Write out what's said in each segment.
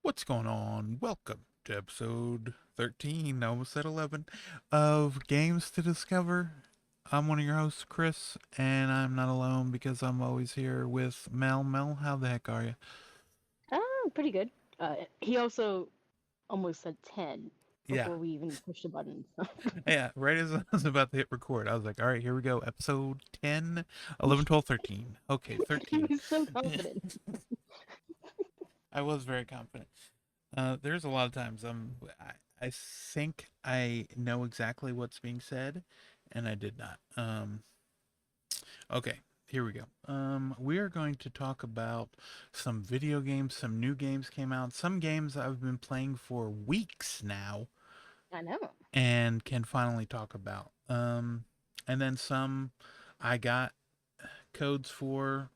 What's going on? Welcome to episode 13, almost at 11, of Games to Discover. I'm one of your hosts, Chris, and I'm not alone because I'm always here with Mel. Mel, how the heck are you? Pretty good. He also almost said 10 Yeah. before we even pushed the button. Yeah, right as I was about to hit record, I was like, all right, here we go. Episode 10, 11, 12, 13. Okay, He 13. was so confident. I was very confident. There's a lot of times I think I know exactly what's being said, and I did not. Okay, here we go. We are going to talk about some video games. Some new games came out. Some games I've been playing for weeks now, I know. and can finally talk about. And then some I got codes for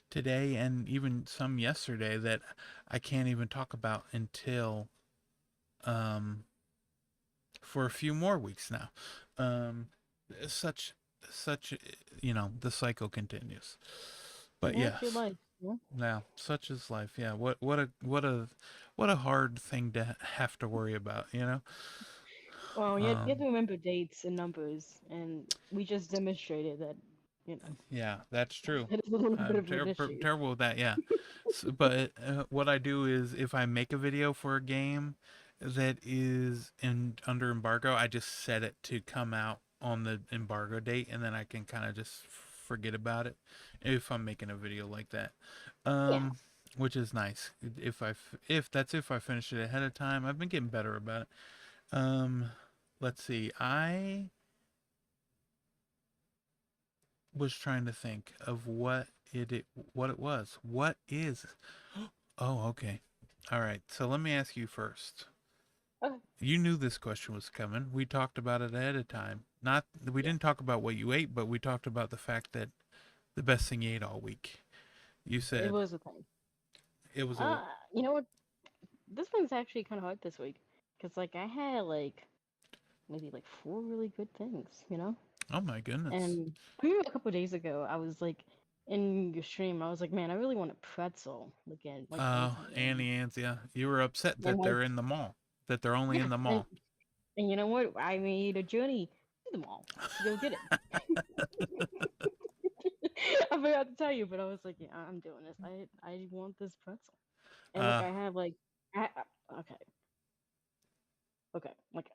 today, and even some yesterday that I can't even talk about until um for a few more weeks now. Um, such such the cycle continues. But That's your yes, life. Yeah. now such is life. Yeah, what a hard thing to have to worry about. Well, you have Um, to remember dates and numbers, and we just demonstrated that, you know, yeah, that's true. it is a little bit I'm of an issue. terrible with that. Yeah, but what I do is if I make a video for a game that is in under embargo, I just set it to come out on the embargo date, and then I can kind of just forget about it if I'm making a video like that. Yeah. Um, which is nice. If I finish it ahead of time, I've been getting better about it. Um, let's see. I was trying to think of what it was. What is? Oh, okay. All right. So let me ask you first. Okay. You knew this question was coming. We talked about it ahead of time. Not we Yeah. didn't talk about what you ate, but we talked about the fact that the best thing you ate all week. You It said was a thing. it was a Uh, you know what? This one's actually kind of hard this week. Because, like, I had, like, maybe, like, four really good things. oh my goodness. And I remember a couple days ago, I was like in your stream. I was like, man, I really want a pretzel again, like Oh, Auntie Anne's. Annie Ann's, yeah. You were upset And that like, they're in the mall. That they're only yeah, in the and mall. and you know what? I made a journey to the mall to go get it. I forgot to tell you, but I was like, yeah, I'm doing this. I want this pretzel. And like, Uh, I have like, okay, okay, like,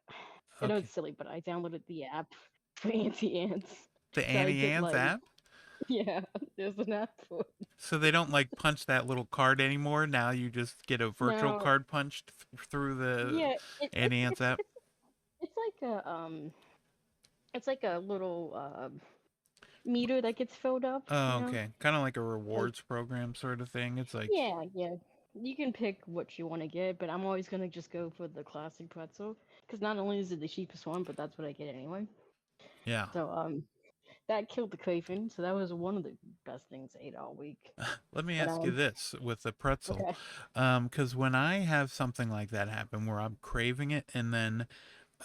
I know okay. it's silly, but I downloaded the app for Auntie Anne's, The so I Annie get Ann's like, app. yeah, there's an app for it. So they don't like punch that little card anymore. Now you just get a virtual Now, card punched through the yeah, Annie Ann's app. it's like it's like a little meter that gets filled up, Oh, okay. Kind of like a like, rewards program sort of thing. It's like, yeah, yeah, you can pick what you want to get, but I'm always gonna just go for the classic pretzel because not only is it the cheapest one, but that's what I get anyway. yeah. So that killed the craving, so that was one of the best things I ate all week. Let me But ask you this with the pretzel. okay, Because when I have something like that happen where I'm craving it, and then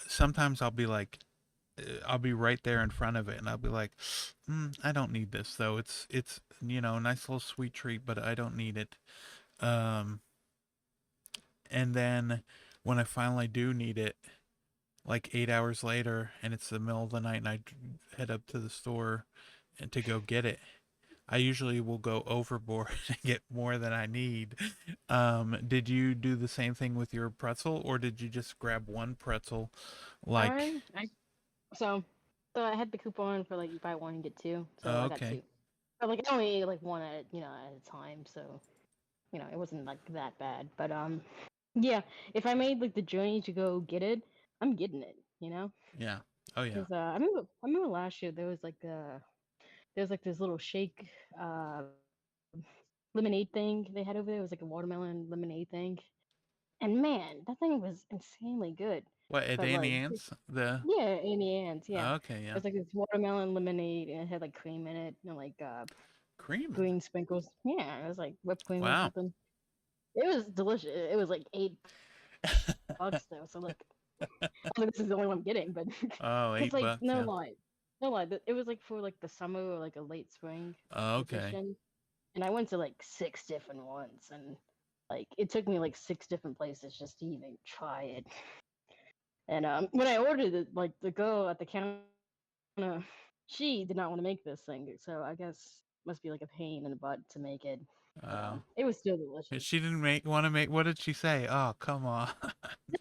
sometimes I'll be right there in front of it, and I'll be like, I don't need this though. It's a nice little sweet treat, but I don't need it. Um, and then when I finally do need it, like 8 hours later, and it's the middle of the night, and I head up to the store and to go get it, I usually will go overboard and get more than I need. Did you do the same thing with your pretzel, or did you just grab one pretzel? Like, I so I had the coupon for like you buy one and get two, so I got okay, two. But like I only ate like one at a time, so it wasn't like that bad. But yeah, if I made like the journey to go get it, I'm getting it. yeah, oh yeah, Because I remember last year there was like this little shake uh lemonade thing they had over there. It was like a watermelon lemonade thing, and man, that thing was insanely good. what at But Annie like, Ann's? The yeah, in the end, yeah, okay, it yeah, was like this watermelon lemonade, and it had like cream in it, and like cream. green sprinkles. Yeah, it was like whipped cream or Wow. something. It was delicious. It was like $8 though, so look, I think this is the only one I'm getting, but it's Oh, like eight no bucks, lie, yeah. no lie. It was like for like the summer or like a late spring Oh, okay. edition, and I went to like six different ones, and Like it took me like 6 different places just to even try it. And when I ordered it, like the girl at the counter, she did not want to make this thing. So I guess must be like a pain in the butt to make it. But Uh, it was still delicious. she didn't make want to make. What did she say? Oh, come on.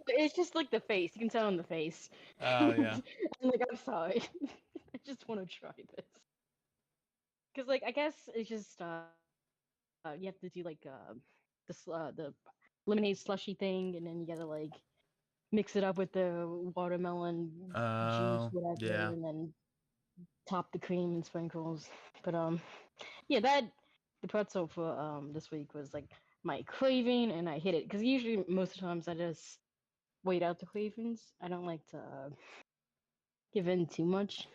It's just like the face. You can tell on the face. Oh I'm yeah. like, I'm sorry. I just want to try this. Cause like I guess it's just you have to do like the lemonade slushy thing, and then you gotta like mix it up with the watermelon juice, Oh whatever, yeah. and then top the cream and sprinkles. But yeah, that the pretzel for this week was like my craving, and I hit it because usually most of the times I just wait out the cravings. I don't like to give in too much,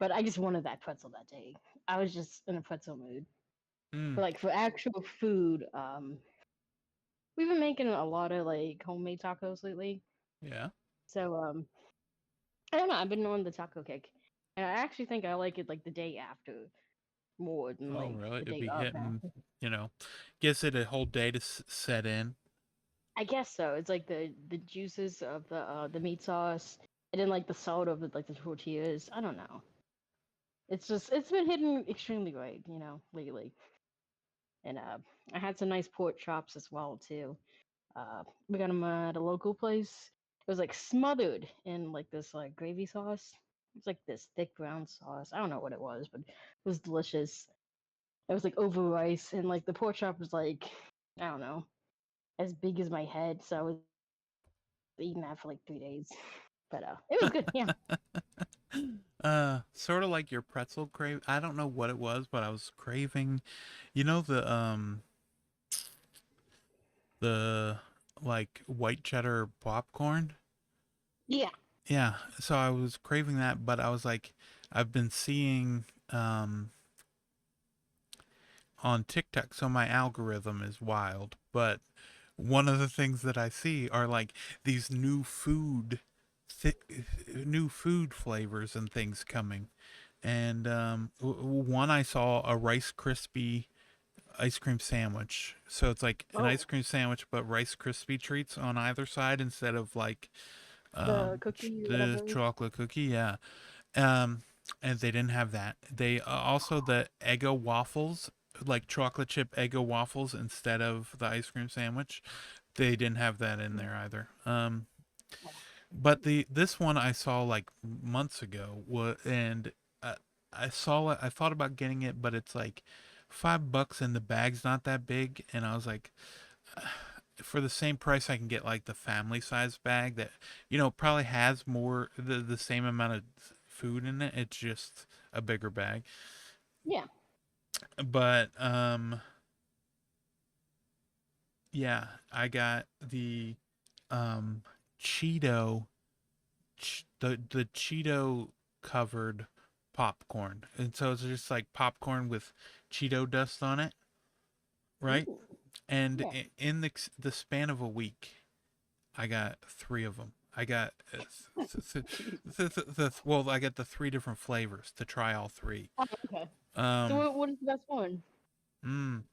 but I just wanted that pretzel that day. I was just in a pretzel mood. Mm, But like for actual food, we've been making a lot of like homemade tacos lately. yeah. So I don't know. I've been on the taco kick, and I actually think I like it like the day after more than Oh like really? the It'd day be of hitting. now. You know, gives it a whole day to set in. I guess so. It's like the juices of the meat sauce, and then like the salt of the, like the tortillas. I don't know. It's just it's been hitting extremely great, lately. And I had some nice pork chops as well too. We got them at a local place. It was like smothered in like this like gravy sauce. It's like this thick brown sauce. I don't know what it was, but it was delicious. It was like over rice, and like the pork chop was like I don't know as big as my head. So I was eating that for like 3 days. But it was good. Yeah. Sort of like your pretzel crave. I don't know what it was, but I was craving. You know the like white cheddar popcorn. Yeah. Yeah, so I was craving that, but I was like, I've been seeing on TikTok, so my algorithm is wild. But one of the things that I see are like these th- new food flavors and things coming. And one I saw a Rice Krispie ice cream sandwich. So it's like an ice Oh, cream sandwich, but Rice Krispie treats on either side instead of like the cookie or the whatever. chocolate cookie. Yeah. Um, and they didn't have that. They also the Eggo waffles, like chocolate chip Eggo waffles instead of the ice cream sandwich. They didn't have that in there either. But the this one I saw like months ago and uh, I saw it. I thought about getting it, but it's like $5 and the bag's not that big, and I was like, for the same price, I can get like the family size bag that probably has more the same amount of food in it. It's just a bigger bag. Yeah. But yeah, I got the um Cheeto the Cheeto covered popcorn, and so it's just like popcorn with Cheeto dust on it, right? Ooh. And Yeah. in the span of a week, I got three of them. I got well, I got the three different flavors to try all three. Oh, okay. So Um, what is the best one? mm,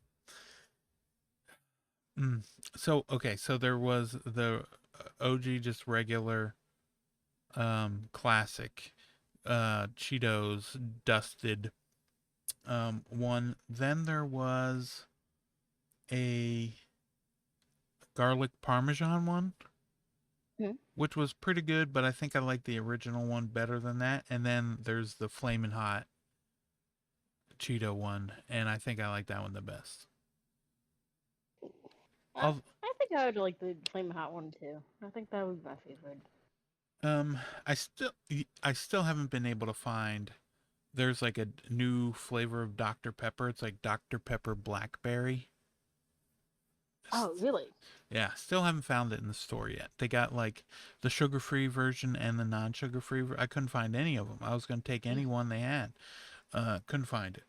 mm. So okay, so there was the OG, just regular, classic, Cheetos dusted, one. Then there was a garlic parmesan one, Hmm? which was pretty good, but I think I like the original one better than that. And then there's the flaming hot Cheeto one, and I think I like that one the best. I, Of I think I would like the flaming hot one too. I think that would be my favorite. um, I still haven't been able to find. There's like a new flavor of Dr Pepper. It's like Dr Pepper blackberry. Oh, really? Yeah, still haven't found it in the store yet. They got like the sugar-free version and the non-sugar-free. I couldn't find any of them. I was gonna take any one they had. Couldn't find it.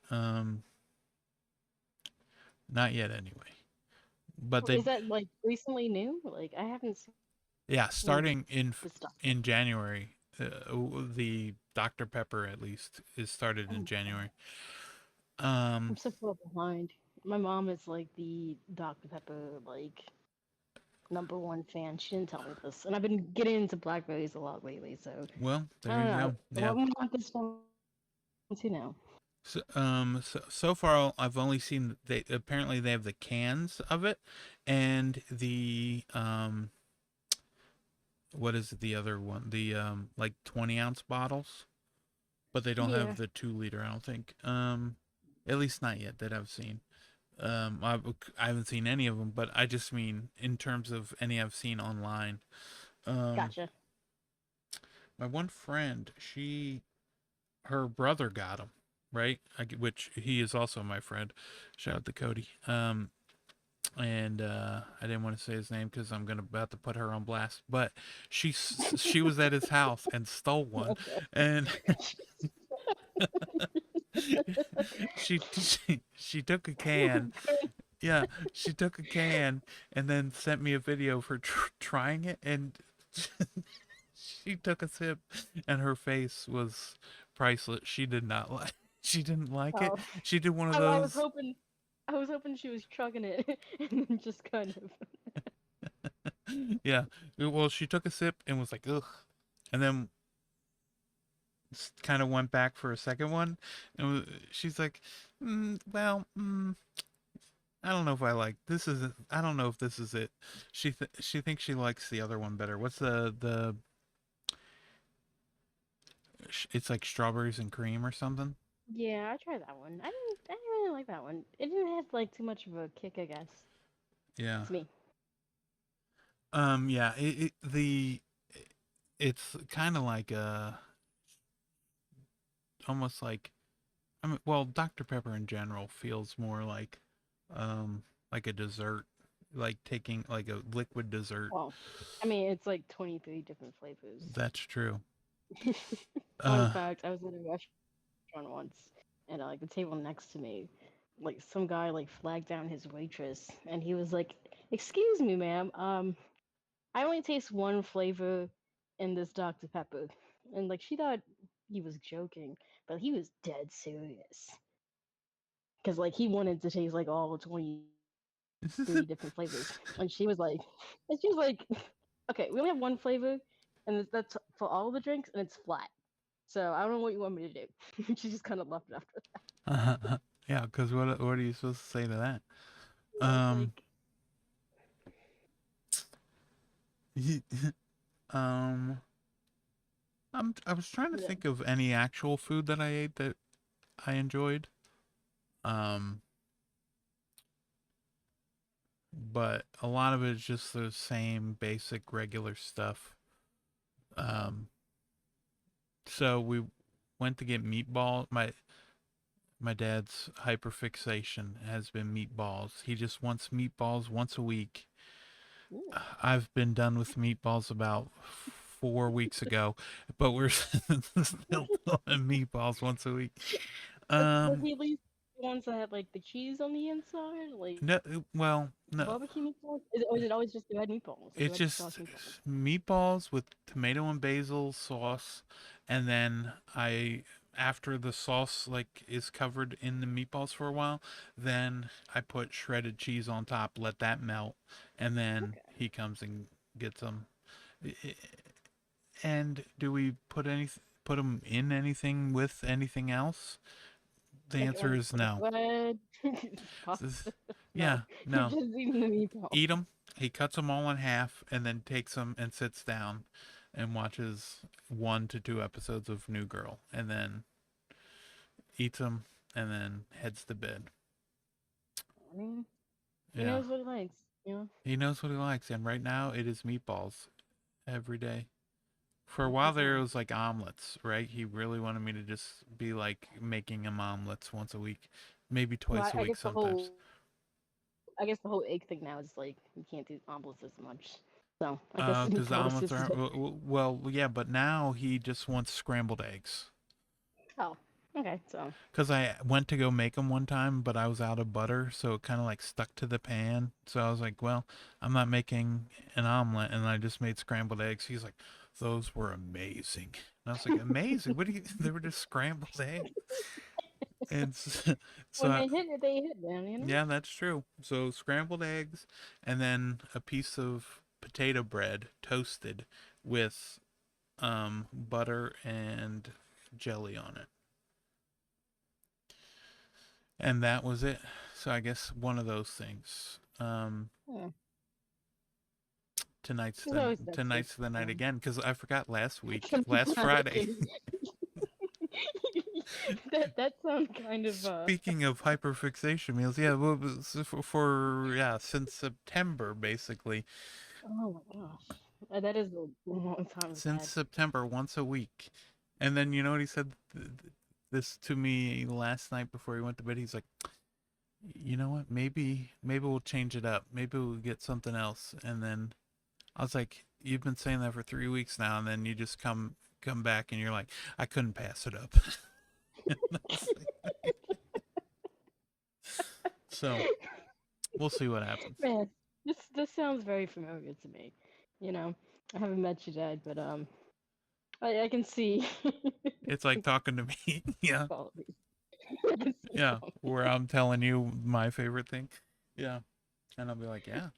Not yet anyway. But they, Is that like recently new? Like I haven't seen yeah, the starting stuff. in January, the Dr Pepper at least is started Oh in my god, January. I'm Um, so far behind. My mom is like the Dr. Pepper like number one fan. She didn't tell me this, and I've been getting into blackberries a lot lately. So Well, I there don't you know. go. What Yeah. we want this one too now. So far I've only seen they apparently they have the cans of it and the what is it, the other one, the like 20-ounce bottles, but they don't have Yeah, the 2 liter. I don't think. At least not yet that I've seen. I haven't seen any of them, but I just mean in terms of any I've seen online. Um, gotcha. my one friend, her brother got them, right? Which he is also my friend. Shout out to Cody. And I didn't want to say his name because I'm gonna about to put her on blast. But she was at his house and stole one, Okay. and she took a can. Yeah, she took a can and then sent me a video for trying it, and she took a sip, and her face was priceless. She did not like. She didn't like it. Oh, She did one of I was those. hoping, I was hoping she was chugging it, and then just kind of. Yeah. Well, she took a sip and was like, ugh, and then kind of went back for a second one, and she's like, I don't know if I like this. Is I don't know if this is it. She thinks she likes the other one better. What's the? It's like strawberries and cream or something. Yeah, I tried that one. I didn't really like that one. It didn't have like too much of a kick, I guess. Yeah. To me. Yeah. It's kind of like almost like, I mean, well, Dr Pepper in general feels more like a dessert, like taking like a liquid dessert. Well, I mean, it's like 23 different flavors. That's true. Fun Uh, fact: I was at a restaurant once, and like the table next to me, like some guy like flagged down his waitress, and he was like, "Excuse me, ma'am. I only taste one flavor in this Dr. Pepper," and like she thought he was joking, but he was dead serious. Because like he wanted to taste like all 23 different flavors, and she was like, okay, we only have one flavor, and that's for all the drinks, and it's flat. So I don't know what you want me to do. She just kind of left it after that. yeah, because what are you supposed to say to that? Yeah, it's Um, like, um, I was trying to yeah. think of any actual food that I ate that I enjoyed. Um, but a lot of it is just the same basic regular stuff. Um, so we went to get meatball. My dad's hyperfixation has been meatballs. He just wants meatballs once a week. Ooh. I've been done with meatballs about 4 weeks ago, but we're still doing meatballs once a week. Does Um, he at least the ones that have like the cheese on the inside, like no, well, no, barbecue meatballs? Or is it always just the red meatballs, like the it's red sauce just meatballs? meatballs with tomato and basil sauce, and then after the sauce like is covered in the meatballs for a while, then I put shredded cheese on top, let that melt, and then Okay. he comes and gets them. And do we put them in anything with anything else? The answer is Like no. bread, pasta. No, Yeah, you're no. just eating the meatballs. Eat them. He cuts them all in half and then takes them and sits down and watches 1 to 2 episodes of New Girl and then eats them and then heads to bed. I mean, he Yeah. knows what he likes, you know. He knows what he likes, and right now it is meatballs every day. For a That's while what's there, it up. was like omelets, right? He really wanted me to just be like making him omelets once a week, maybe Well, twice a I week guess sometimes. I guess the whole egg thing now is like you can't do omelets as much. So I guess Because the meatball is omelets just as are bad. well, yeah, but now he just wants scrambled eggs. Oh, okay. So Because I went to go make them one time, but I was out of butter, so it kind of like stuck to the pan. So I was like, well, I'm not making an omelet, and I just made scrambled eggs. He's like, those were amazing. And I was like, amazing? What do you? They were just scrambled eggs. And so When they hit, man. You know. yeah, that's true. So scrambled eggs and then a piece of potato bread toasted with butter and jelly on it. And that was it. So I guess one of those things. Yeah. Tonight's There's the always that too. tonight's the night Um, again because I forgot last week, some last people have it Friday. too. That sounds kind of Speaking of hyperfixation meals, yeah, well, for yeah, since September basically, oh my gosh. That is a long time I've since had. September, once a week. And then you know what he said this to me last night before he went to bed. He's like, you know what? Maybe we'll change it up. Maybe we'll get something else. And then I was like, you've been saying that for 3 weeks now, and then you just come back and you're like, I couldn't pass it up. So we'll see what happens. Man, this sounds very familiar to me. You know, I haven't met your dad, but I can see It's like talking to me. Yeah. qualities. I can see Yeah. them. Where I'm telling you my favorite thing. Yeah. And I'll be like, yeah.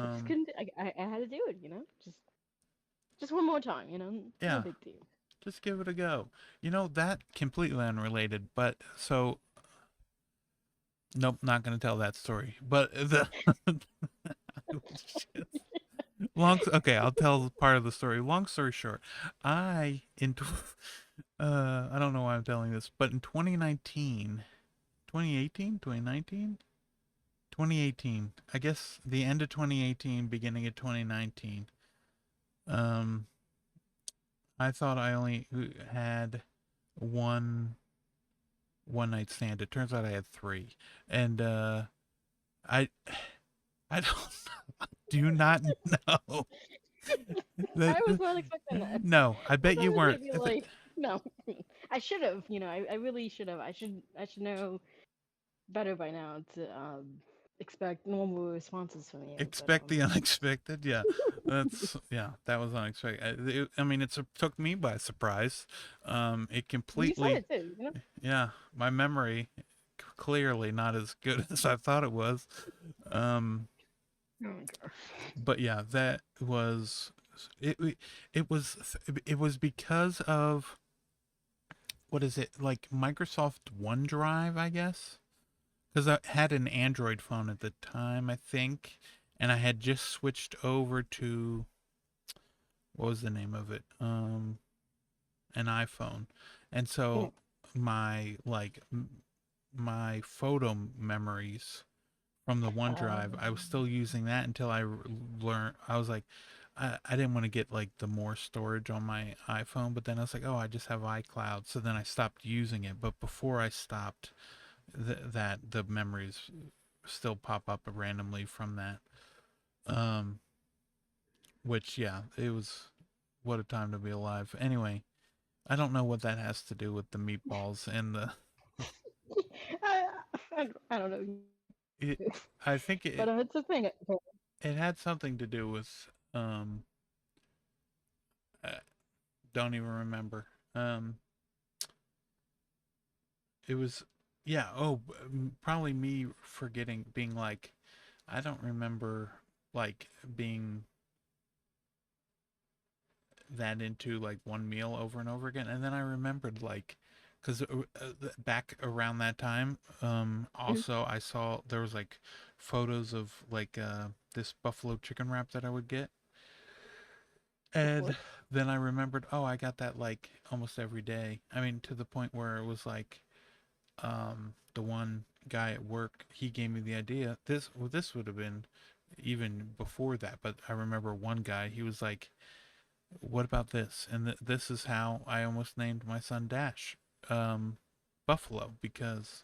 I just Um, couldn't. I had to do it. You know, just one more time. You know, no yeah. big deal. Just give it a go. You know, that completely unrelated, but so nope, not gonna tell that story. But the long okay, I'll tell part of the story. Long story short, I in I don't know why I'm telling this, but in 2019, 2018, 2019, 2018, I guess the end of 2018, beginning of 2019. Um, I thought I only had one one night stand. It turns out I had three, and I I don't do not know I was that. not expecting that. No, I I bet thought you it was gonna weren't. be like, no. I should have. You know, I really should have. I should know better by now to expect normal responses from you. But Expect the unexpected. Yeah, that was unexpected. I mean, took me by surprise. It you said completely. it too. You know. Yeah, my memory clearly not as good as I thought it was. Um, Oh my gosh. but yeah, that was it. It was because of what is it like Microsoft OneDrive, I guess, because I had an Android phone at the time, I think, and I had just switched over to what was the name of it? An iPhone, and Yeah. so my my photo memories from the OneDrive, I was still using that until I learned. I was like, I didn't want to get like the more storage on my iPhone, but then I was like, oh, I just have iCloud. So then I stopped using it. But before I stopped, that the memories still pop up randomly from that. Um, which yeah, it was what a time to be alive. Anyway, I don't know what that has to do with the meatballs and the. I, I don't know. It, I think But it's a thing. it had something to do with I don't even remember. Um, it was yeah. Oh, probably me forgetting being like I don't remember like being that into like one meal over and over again. And then I remembered like, because back around that time, Mhm. also I saw there was like photos of like this buffalo chicken wrap that I would get. Of And course. then I remembered, oh, I got that like almost every day. I mean, to the point where it was like, the one guy at work, he gave me the idea. This would have been even before that, but I remember one guy, he was like, what about this? And this is how I almost named my son Dash, um, Buffalo, because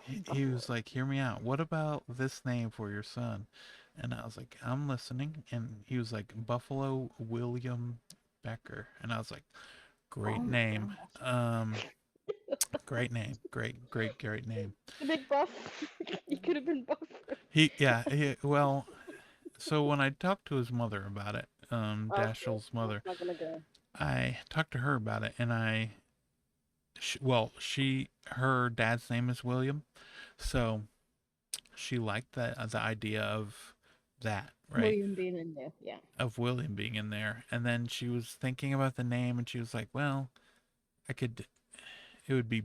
he Buffalo. was like, hear me out. What about this name for your son? And I was like, I'm listening. And he was like, Buffalo William Becker. And I was like, Oh great my name. gosh. Um, great name. Great name. The big buff. He could have been buffer. Well, so when I talked to his mother about it, Okay, Dashiell's I'm mother, not gonna go. I talked to her about it, and well, her dad's name is William, so she liked the idea of that, right? William being in there. Yeah. Of William being in there, and then she was thinking about the name, and she was like, "Well, I could, it would be,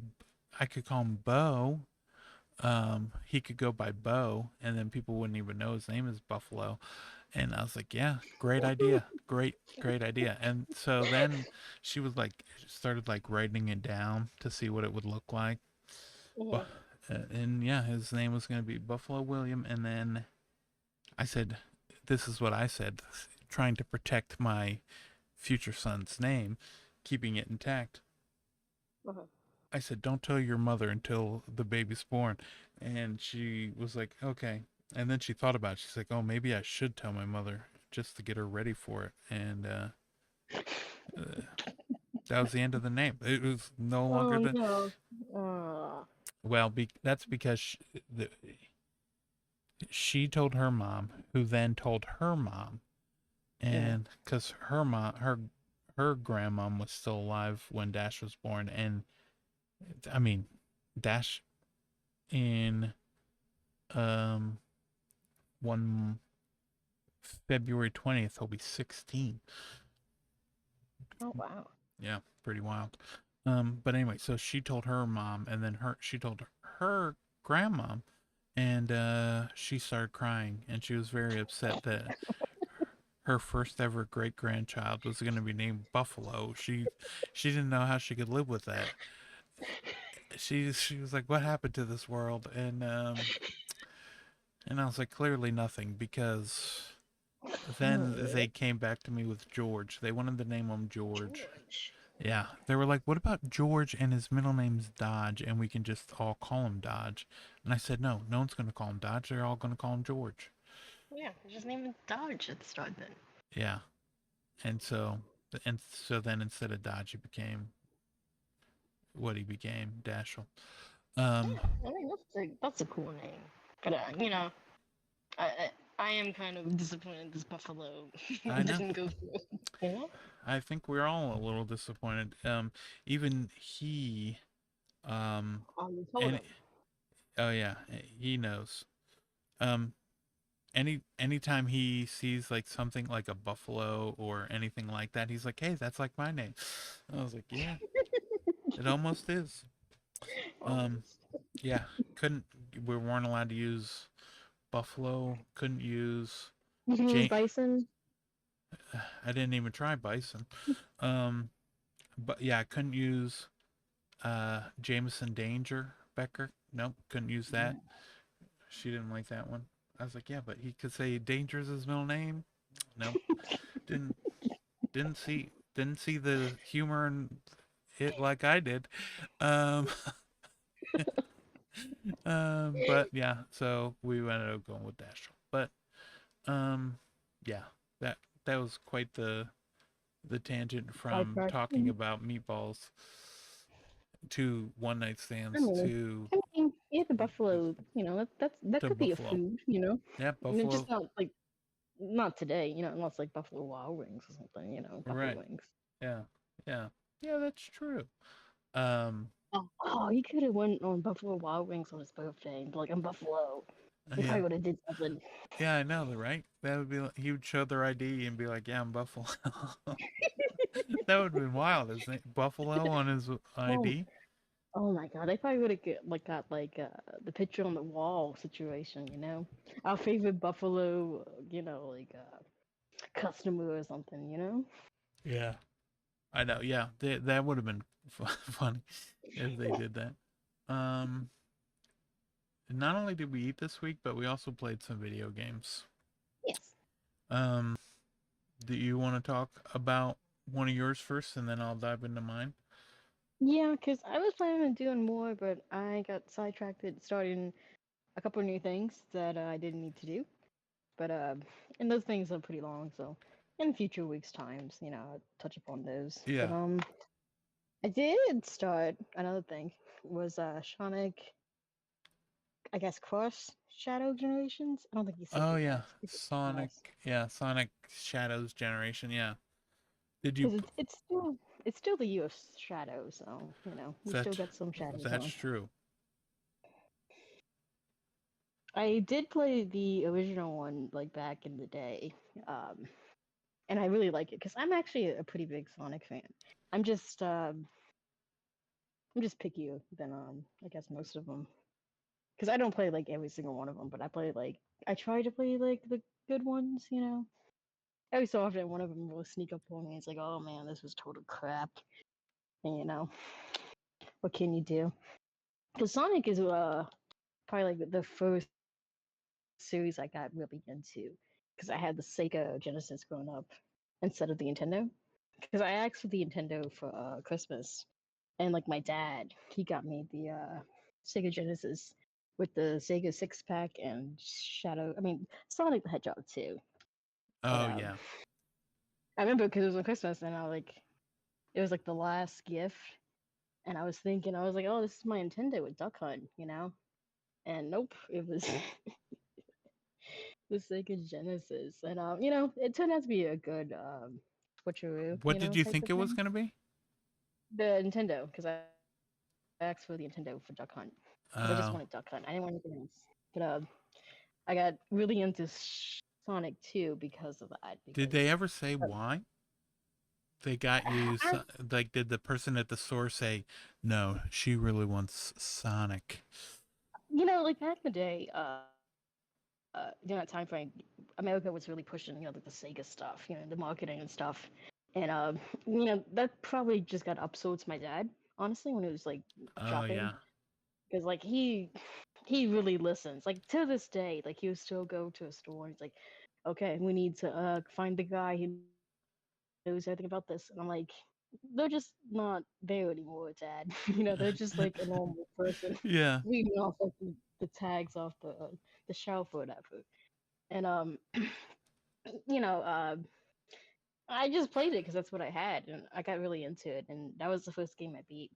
I could call him Bo. He could go by Bo, and then people wouldn't even know his name is Buffalo." And I was like, "Yeah, great idea, great idea." And so then she was like, started like writing it down to see what it would look like. Hmm. And yeah, his name was going to be Buffalo William. And then I said, this is what I said, trying to protect my future son's name, keeping it intact. Uh-huh. I said, don't tell your mother until the baby's born. And she was like, okay. And then she thought about it. She's like, oh, maybe I should tell my mother just to get her ready for it. And uh, that was the end of the name. It was no longer Oh the. no. Uh, Well, that's because she told her mom, who then told her mom, mhm. and because her grandmom was still alive when Dash was born, and I mean, Dash in um one February 20th he'll be 16. Oh wow. Yeah, pretty wild. But anyway, so she told her mom, and then she told her grandmom, and she started crying, and she was very upset that her first ever great grandchild was going to be named Buffalo. She didn't know how she could live with that. She was like, "What happened to this world?" And I was like, "Clearly nothing," because then Oh, they came back to me with George. They wanted to name him George. George. Yeah, they were like, "What about George and his middle name's Dodge, and we can just all call him Dodge?" And I said, "No, no one's going to call him Dodge. They're all going to call him George." Yeah, just name it Dodge at the start then. Yeah, and so then instead of Dodge, he became what he became, Dashel. Um, I mean, that's a cool name. But I, I I am kind of disappointed this Buffalo I know. didn't go through. You know? I think we're all a little disappointed. Even he, um, Oh, you told and him. oh yeah, he knows. Um, anytime he sees like something like a buffalo or anything like that, he's like, "Hey, that's like my name." I was like, "Yeah, it almost is." Um, Almost. yeah, couldn't we weren't allowed to use buffalo. Couldn't use You can use Jane. bison. I didn't even try bison. Um, but yeah, I couldn't use Jameson Danger Becker. Nope, couldn't use that. She didn't like that one. I was like, yeah, but he could say Danger's his middle name. Nope, didn't didn't see the humor in it like I did. Um, but yeah, so we ended up going with Dash. But um, yeah, that that was quite the tangent from Sidetrack. talking about meatballs to one night I stands mean, yeah, the buffalo. That to could be a Buffalo. food. Yeah, Just Buffalo. not like not today. Unless like Buffalo Wild Wings or something. Buffalo Right. wings. Yeah. Yeah. Yeah, that's true. Um, Oh, he could have went on Buffalo Wild Wings on his birthday and be like, I'm Buffalo. He yeah. probably would have did something. Yeah, I know, right? That would be like, he would show their ID and be like, "Yeah, I'm Buffalo." That would have been wild, isn't it? Buffalo on his Oh, ID. oh my God! They probably would have got like the picture on the wall situation. Our favorite Buffalo. Customer or something. Yeah. I know. Yeah, that would have been funny if they did that. Um, not only did we eat this week, but we also played some video games. Yes. Um, do you want to talk about one of yours first, and then I'll dive into mine? Yeah, because I was planning on doing more, but I got sidetracked at starting a couple of new things that I didn't need to do. But and those things are pretty long, so in future weeks' times, I'll touch upon those. But Yeah. I did start another thing was Sonic, I guess Cross Shadow Generations. I don't think you say Oh it yeah, S. You say Sonic. Cross Yeah, Sonic Shadows Generation. Yeah. Did you? because it's still. it's still the U.S. Shadow, so we still That got some shadows that's on. true. I did play the original one like back in the day, um, and I really like it because I'm actually a pretty big Sonic fan. I'm just um, I'm just pickier than I guess most of them because I don't play like every single one of them, but I try to play like the good ones, you know. Every so often, one of them will sneak up on me. It's like, oh man, this was total crap, and what can you do? Because Sonic is probably like the first series I got really into because I had the Sega Genesis growing up instead of the Nintendo. Because I asked for the Nintendo for Christmas, and like my dad, he got me the Sega Genesis with the Sega six pack and Sonic the Hedgehog too. And Oh yeah. I remember because it was on Christmas, and it was like the last gift, and I was thinking, I was like, oh, this is my Nintendo with Duck Hunt, you know? And nope, it was the Sega Genesis, and it turned out to be a good switcheroo, What did you type think of it was thing. gonna be? The Nintendo, because I asked for the Nintendo for Duck Hunt, because I just Oh, wanted Duck Hunt. I didn't want anything else. But I got really into Sonic 2 because of that. did Because they ever say why they got you? I, Like, did the person at the store say, "No, she really wants Sonic"? like back in the day, during that time frame, America was really pushing, like the Sega stuff, the marketing and stuff, and that probably just got upsold to my dad, honestly, when it was like Oh dropping, yeah. because like he really listens, like to this day, like he'll still go to a store and he's like, okay, we need to find the guy who knows everything about this, and I'm like. They're just not there anymore, Dad. They're just like a normal person Yeah. reading off like the tags off the shelf or whatever. And you know, uh, I just played it because that's what I had, and I got really into it, and that was the first game I beat.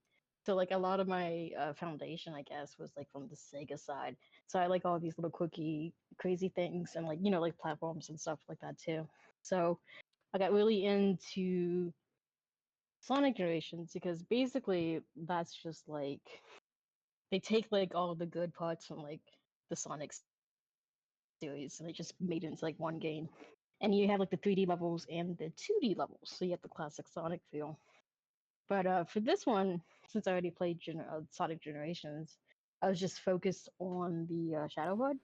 So like a lot of my foundation, I guess, was like from the Sega side. So I like all these little quirky, crazy things, and like like platforms and stuff like that too. So I got really into Sonic Generations because basically that's just like they take like all the good parts from like the Sonic series and they just made it into like one game. And you have like the 3D levels and the 2D levels, so you have the classic Sonic feel. But for this one, since I already played Sonic Generations, I was just focused on the Shadow Bud.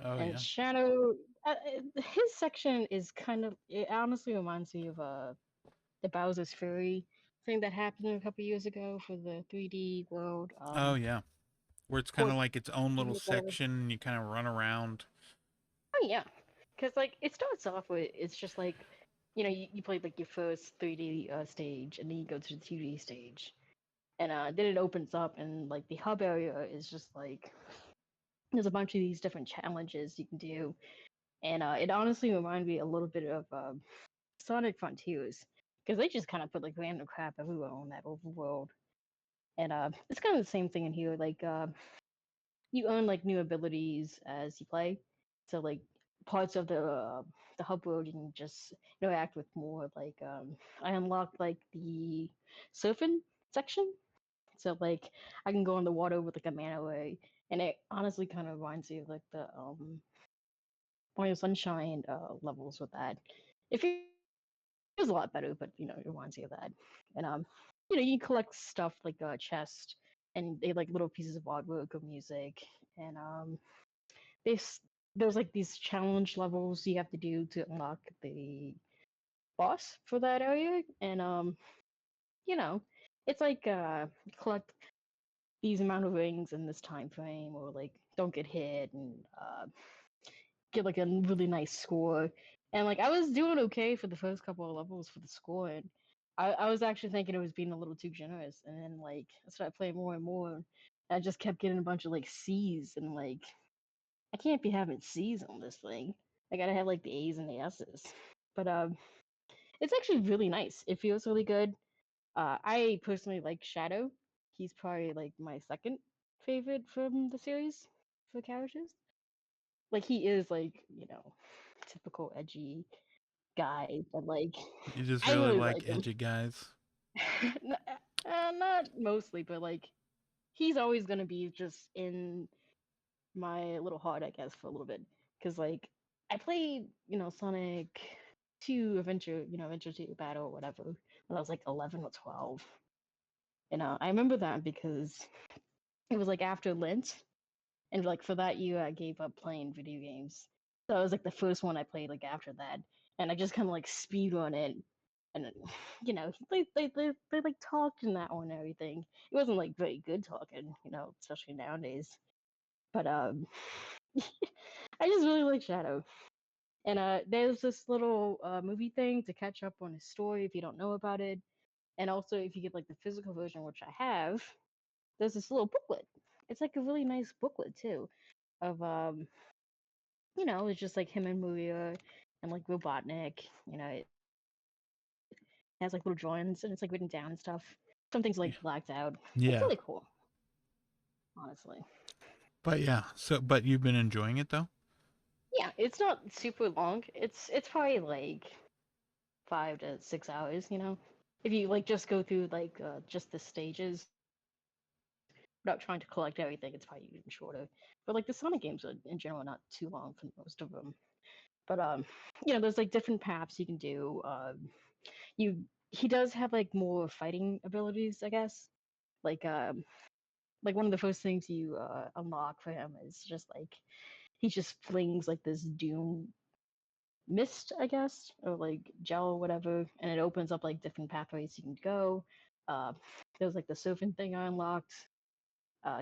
Oh And yeah. Shadow, his section is it honestly reminds me of the Bowser's Fury thing that happened a couple years ago for the 3D world Oh yeah. Where it's kind of port. like its own little Whatever. section, and you kind of run around. Oh yeah, because like it starts off with it's just like you play like your first 3D stage and then you go to the 2D stage and then it opens up and like the hub area is just like there's a bunch of these different challenges you can do and it honestly reminded me a little bit of Sonic Frontiers because they just kind of put like random crap everywhere on that overworld and it's kind of the same thing in here like you earn like new abilities as you play. So like parts of the hub world you can just interact with more. Like I unlocked like the surfing section. So like I can go on the water with like a mana ray, and it honestly kind of reminds me of like the Mario Sunshine levels with that. It feels a lot better, but it reminds me of that. And you collect stuff like a chest and they like little pieces of artwork or music and there's there's like these challenge levels you have to do to unlock the boss for that area, and you know, it's like collect these amount of rings in this time frame, or like don't get hit and get like a really nice score. And like I was doing okay for the first couple of levels for the score, and I was actually thinking it was being a little too generous, and then like I started playing more and more. And I just kept getting a bunch of like C's and like I can't be having C's on this thing. I gotta have like the A's and the S's. But it's actually really nice. It feels really good. I personally like Shadow. He's probably like my second favorite from the series for characters. Like he is like typical edgy guy, but like You just I really really like like him. edgy guys. Not mostly, but like he's always gonna be just in my little heart, I guess, for a little bit. Cause like I played, Sonic 2 Adventure, Adventure 2 Battle or whatever when I was like 11 or 12. I remember that because it was like after Lent, and like for that year I gave up playing video games. So it was like the first one I played like after that, and I just kind of like speed on it, and then, they like talked in that one and everything. It wasn't like very good talking, especially nowadays. But I just really like Shadow. And there's this little movie thing to catch up on his story if you don't know about it. And also, if you get like the physical version, which I have, there's this little booklet. It's like a really nice booklet too, of it's just like him and Maria and like Robotnik. It has like little drawings and it's like written down and stuff. Some things Yeah. like blacked out. It's Yeah. really cool, honestly. But yeah, but you've been enjoying it though? Yeah, it's not super long. It's probably like 5 to 6 hours. If you like just go through like just the stages without trying to collect everything, it's probably even shorter. But like the Sonic games are in general not too long for most of them. But there's like different paths you can do. You He does have like more fighting abilities, I guess. Like like one of the first things you unlock for him is just like he just flings like this doom mist, I guess, or like gel or whatever, and it opens up like different pathways you can go. Uh, there's like the surfing thing I unlocked.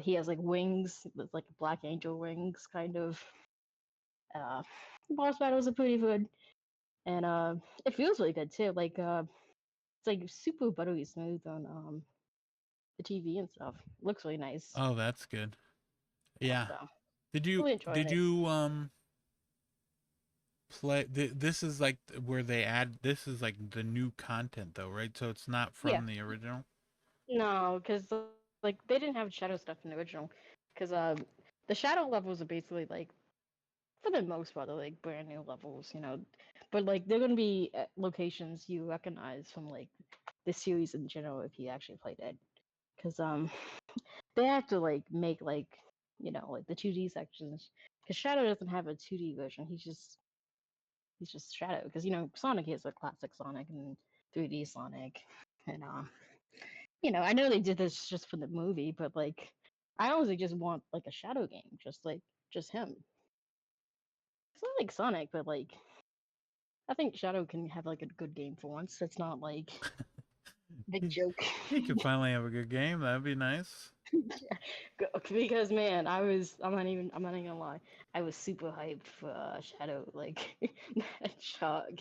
He has like wings, with like black angel wings, kind of. Uh, Boss battles are pretty good, and it feels really good too. Like it's like super buttery smooth on the TV and stuff. Looks really nice. Oh, that's good. Yeah. So Did you really enjoying did it. you play this is like where they add this is like the new content though, right? So it's not Yeah, from the original? no, because like they didn't have shadow stuff in the original. Because the shadow levels are basically like for the most part, they're like brand new levels, But like they're gonna be at locations you recognize from like the series in general if you actually played it. Because they have to like make like like the 2D sections. Because Shadow doesn't have a 2D version. He's just Shadow. Because Sonic is a classic Sonic and 3D Sonic, and I know they did this just for the movie, but like I honestly just want like a Shadow game, just him. It's not like Sonic, but like I think Shadow can have like a good game for once. It's not like big joke. He could finally have a good game. That'd be nice. Because man, I'm not even gonna lie. I was super hyped for Shadow like that chug.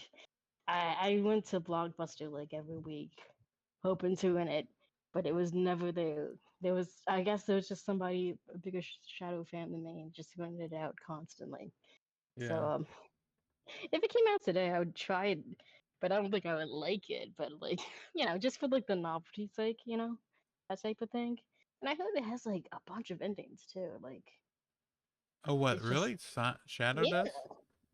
I went to Blockbuster like every week, hoping to win it, but it was never there. I guess there was just somebody a bigger Shadow fan than me, and just rented it out constantly. So Yeah. if it came out today, I would try it, but I don't think I would like it. But like, just for like the novelty sake, that type of thing. And I heard it has like a bunch of endings too. Like, Oh, what, it's just really? Shadow yeah, does?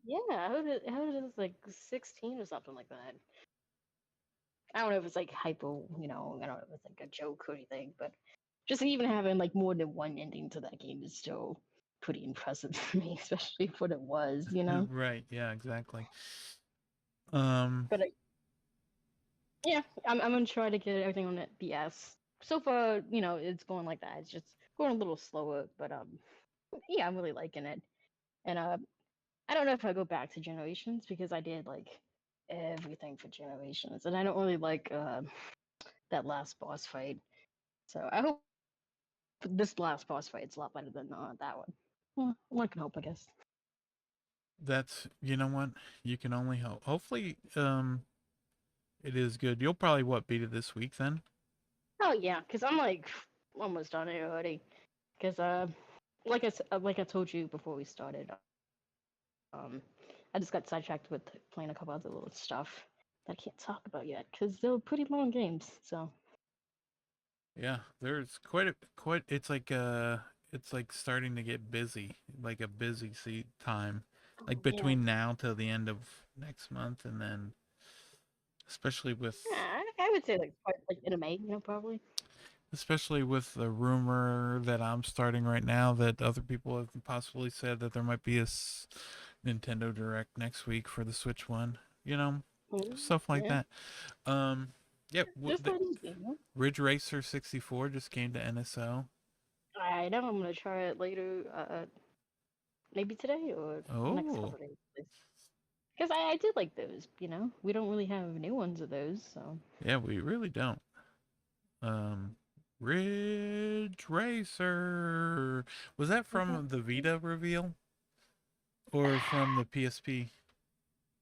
yeah. I heard it was like 16 or something like that. I don't know if it's like hypo, I don't know if it's like a joke or anything, but just even having like more than one ending to that game is still pretty impressive for me, especially for what it was. Right, yeah, exactly. Um, But yeah, I'm gonna try to get everything on that BS. So far, it's going like that. It's just going a little slower, but yeah, I'm really liking it. And I don't know if I go back to Generations because I did like everything for Generations, and I don't really like that last boss fight. So I hope this last boss fight's a lot better than that one. Well, one can hope, I guess. you know what? You can only hope. Hopefully, it is good. You'll probably what beat it this week then? Oh yeah, because I'm like almost done it already. Because like I told you before we started, um, I just got sidetracked with playing a couple other little stuff that I can't talk about yet because they're pretty long games. So Yeah, there's quite. It's like starting to get busy, like a busy time, like oh, yeah, between now till the end of next month, and then especially with yeah, I would say like part like anime, probably. Especially with the rumor that I'm starting right now that other people have possibly said that there might be Nintendo Direct next week for the Switch one. You know, stuff like Yeah, that. Um, yeah, just that easy. Ridge Racer 64 just came to NSO. I know I'm gonna try it later, maybe today or next Oh, couple of days. Because I did like those, We don't really have new ones of those, so. yeah, we really don't. Um, Ridge Racer. Was that from the Vita reveal or from the PSP?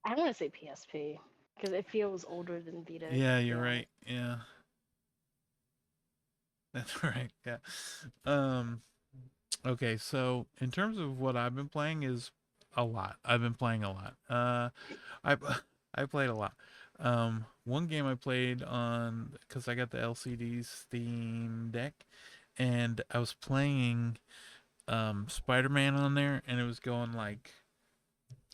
I want to say PSP because it feels older than Vita, Yeah, to be you're right. honest. Yeah, that's right. Yeah. Um, okay, so in terms of what I've been playing is a lot. I've been playing a lot. I I played a lot. One game I played on because I got the LCD Steam Deck, and I was playing Spider-Man on there, and it was going like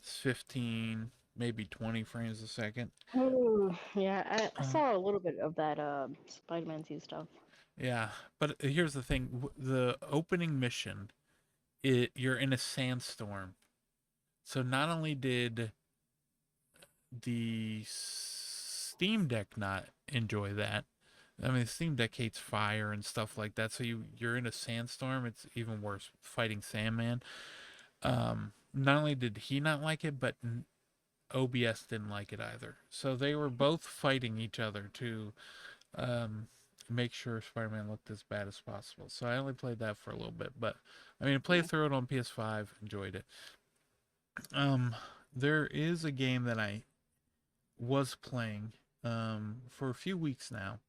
15, maybe 20 frames a second. Oh, yeah, I Uh, saw a little bit of that Spider-Man 2 stuff. yeah, but here's the thing: the opening mission, you're in a sandstorm. So not only did the Steam Deck not enjoy that, I mean, the Steam Deck hates fire and stuff like that. So you're in a sandstorm. It's even worse fighting Sandman. Not only did he not like it, but OBS didn't like it either. So they were both fighting each other to um, make sure Spider-Man looked as bad as possible. So I only played that for a little bit, but I mean, I played Yeah. through it on PS5, enjoyed it. Um, there is a game that I was playing for a few weeks now,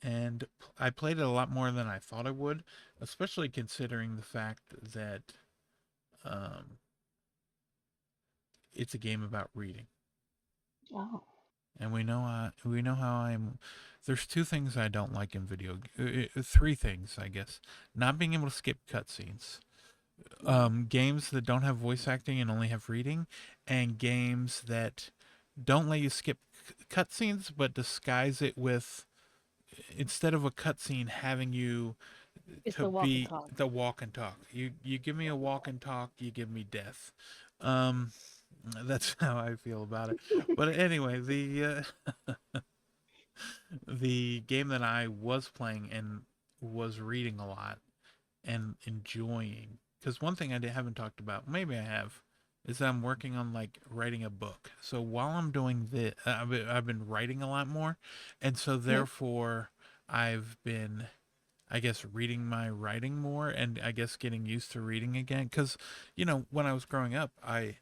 and I played it a lot more than I thought I would, especially considering the fact that um, it's a game about reading. Oh. And we know how I'm. There's two things I don't like in three things, I guess. Not being able to skip cutscenes, Oh. games that don't have voice acting and only have reading, and games that don't let you skip cutscenes but disguise it with, instead of a cutscene, having you It's to the walk and be talk. the walk and talk. You give me a Yeah. walk and talk, you give me death. Um, that's how I feel about it. But anyway, the game that I was playing and was reading a lot and enjoying, because one thing haven't talked about, maybe I have, is that I'm working on like writing a book. So while I'm doing this, I've been writing a lot more, and so Yeah. therefore I've been, I guess, reading my writing more, and I guess getting used to reading again. Because when I was growing up, I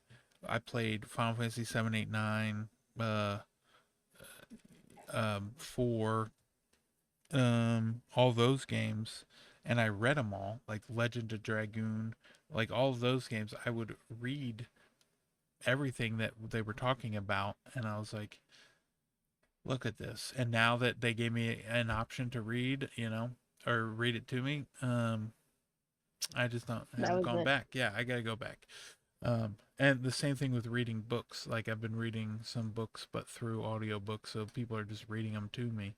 played Final Fantasy 7, 8, 9, 4, all those games, and I read them all, like Legend of Dragoon, like all of those games. I would read everything that they were talking about, and I was like, look at this. And now that they gave me an option to read, or read it to me, I just don't That haven't was gone it. back. Yeah, I gotta go back. And the same thing with reading books. Like I've been reading some books, but through audiobooks, so people are just reading them to me.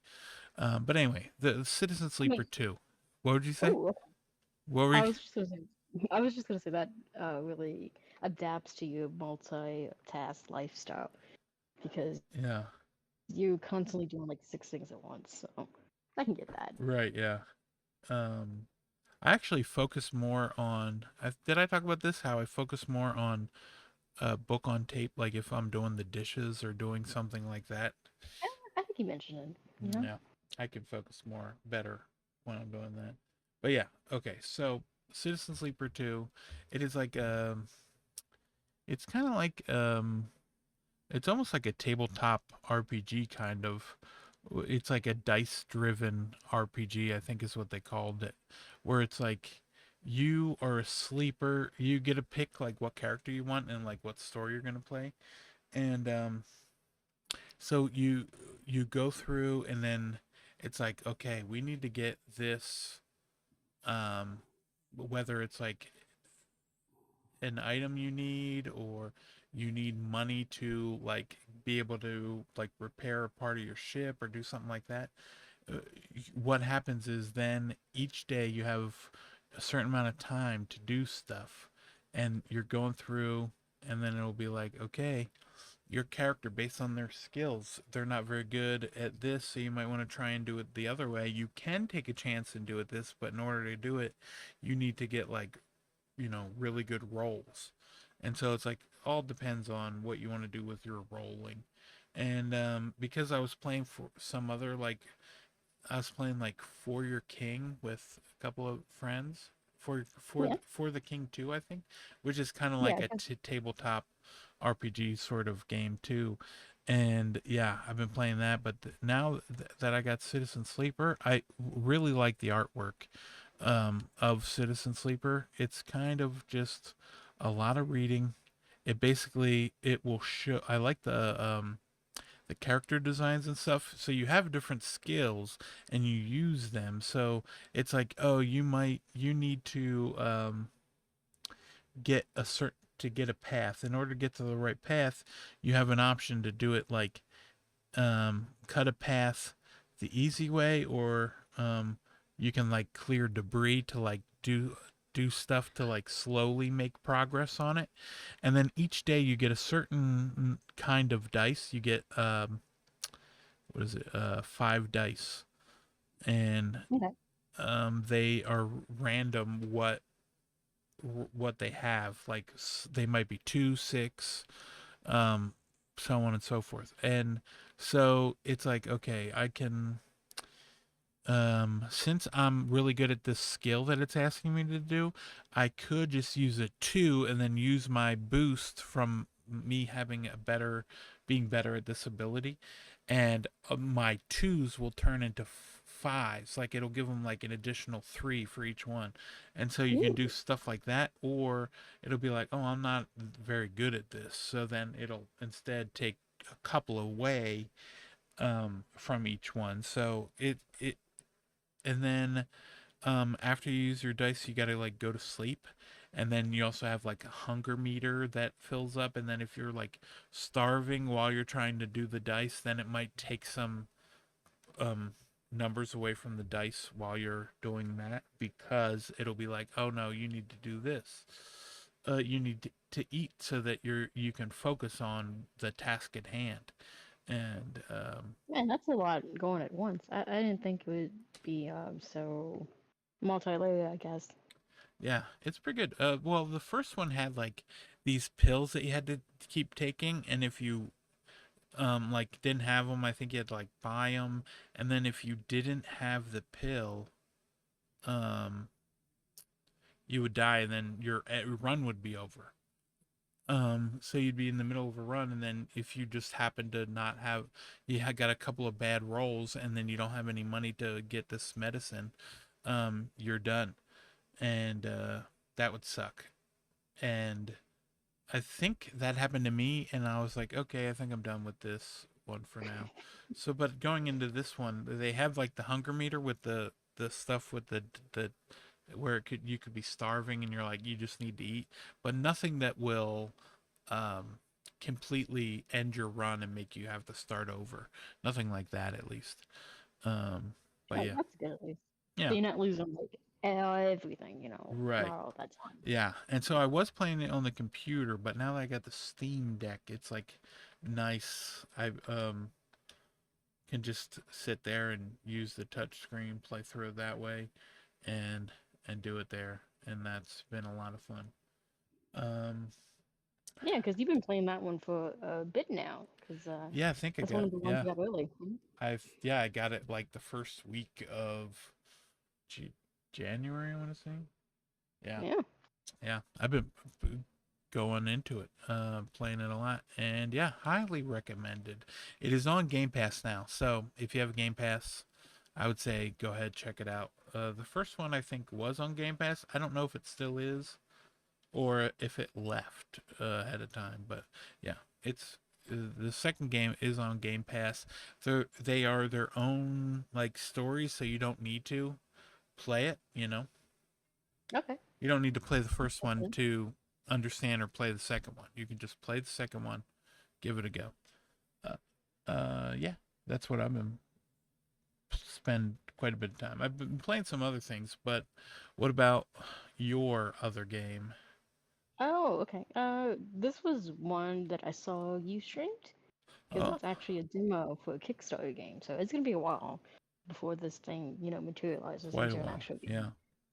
But anyway, the Citizen I mean, Sleeper 2. What would you say? oh, What were I you? was just gonna say, I was just gonna say that really adapts to your multi-task lifestyle because Yeah. you're constantly doing like six things at once. So I can get that. Right. Yeah. Um, I actually focus more on. Did I talk about this? How I focus more on a book on tape, like if I'm doing the dishes or doing something like that. I think you mentioned it. Yeah, I can focus more better when I'm doing that. But yeah, okay. So Citizen Sleeper 2, it is like it's kind of like it's almost like a tabletop RPG kind of. It's like a dice-driven RPG, I think is what they called it, where it's like you are a sleeper. You get to pick like what character you want and like what story you're gonna play, and so you go through and then it's like, okay, we need to get this, whether it's like an item you need or you need money to like be able to like repair a part of your ship or do something like that, uh, what happens is then each day you have a certain amount of time to do stuff, and you're going through, and then it'll be like, okay, your character, based on their skills, they're not very good at this, so you might want to try and do it the other way. You can take a chance and do it this, but in order to do it, you need to get like, really good rolls. And so it's like all depends on what you want to do with your rolling. And because I was playing for some other like I was playing like For Your King with a couple of friends. Yeah, For the King 2, I think, which is kind of like yeah, a tabletop RPG sort of game too. And yeah, I've been playing that, but now that I got Citizen Sleeper, I really like the artwork of Citizen Sleeper. It's kind of just a lot of reading. It will show. I like the character designs and stuff. So you have different skills and you use them. So it's like, oh, you need to get a certain to get a path. In order to get to the right path, you have an option to do it like cut a path the easy way, or you can like clear debris to like do stuff to like slowly make progress on it. And then each day you get a certain kind of dice. You get what is it? 5 dice, and okay. they are random. What they have, like they might be 2, 6, um, so on and so forth. And so it's like, okay, I can since I'm really good at this skill that it's asking me to do, I could just use a 2 and then use my boost from me having a better being better at this ability, and my 2s will turn into 5s. Like it'll give them like an additional 3 for each one. And so you can do Ooh, stuff like that, or it'll be like, oh, I'm not very good at this, so then it'll instead take a couple away from each one. So it and then after you use your dice, you gotta like go to sleep, and then you also have like a hunger meter that fills up. And then if you're like starving while you're trying to do the dice, then it might take some um numbers away from the dice while you're doing that, because it'll be like, oh no, you need to do this. You need to eat so that you can focus on the task at hand. And man, that's a lot going at once. I didn't think it would be so multi-layered, I guess. yeah, it's pretty good. Well, the first one had like these pills that you had to keep taking, and if you like didn't have them, I think you had to like buy them, and then if you didn't have the pill, um, you would die, and then your run would be over. So you'd be in the middle of a run, and then if you just happen to not have, you had got a couple of bad rolls, and then you don't have any money to get this medicine, you're done, and that would suck. And I think that happened to me, and I was like, okay, I think I'm done with this one for now. So, but going into this one, they have like the hunger meter with the stuff with the where you could be starving and you're like you just need to eat, but nothing that will um completely end your run and make you have to start over. Nothing like that, at least. Um, but Oh, yeah, that's good at least. So yeah, you're not losing like everything, right. not all that time. Yeah, and so I was playing it on the computer, but now that I got the Steam Deck, it's like nice. I can just sit there and use the touch screen, play through it that way, and do it there, and that's been a lot of fun. Um, Yeah, because you've been playing that one for a bit now. Because yeah, I think I that's one got of the ones yeah. you got early. Mhm. I got it like the first week of G- January, I want to say. Yeah. Yeah. Yeah, I've been going into it, playing it a lot, and yeah, highly recommended. It is on Game Pass now, so if you have a Game Pass, I would say go ahead check it out. The first one I think was on Game Pass. I don't know if it still is or if it left ahead of time, but yeah, it's the second game is on Game Pass. They are their own like stories, so you don't need to play it. Okay. You don't need to play the first That's one good. understand or play the second one. You can just play the second one, give it a go. Yeah, that's what I've been spend quite a bit of time. I've been playing some other things, but what about your other game? Oh, okay. This was one that I saw you streamed because Oh, it's actually a demo for a Kickstarter game, so it's gonna be a while before this thing, materializes quite a into an while. actual game. Yeah,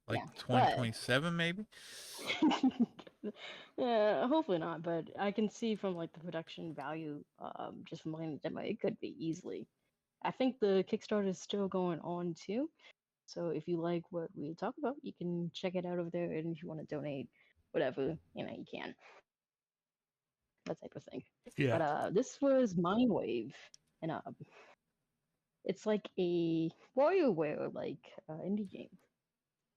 like Yeah, but 2027 maybe. yeah, hopefully not. But I can see from like the production value, just from looking at the demo, it could be easily. I think the Kickstarter is still going on too. So if you like what we talk about, you can check it out over there. And if you want to donate, whatever, you can, that type of thing. Yeah. But this was Mindwave, and it's like a WarioWare like indie game,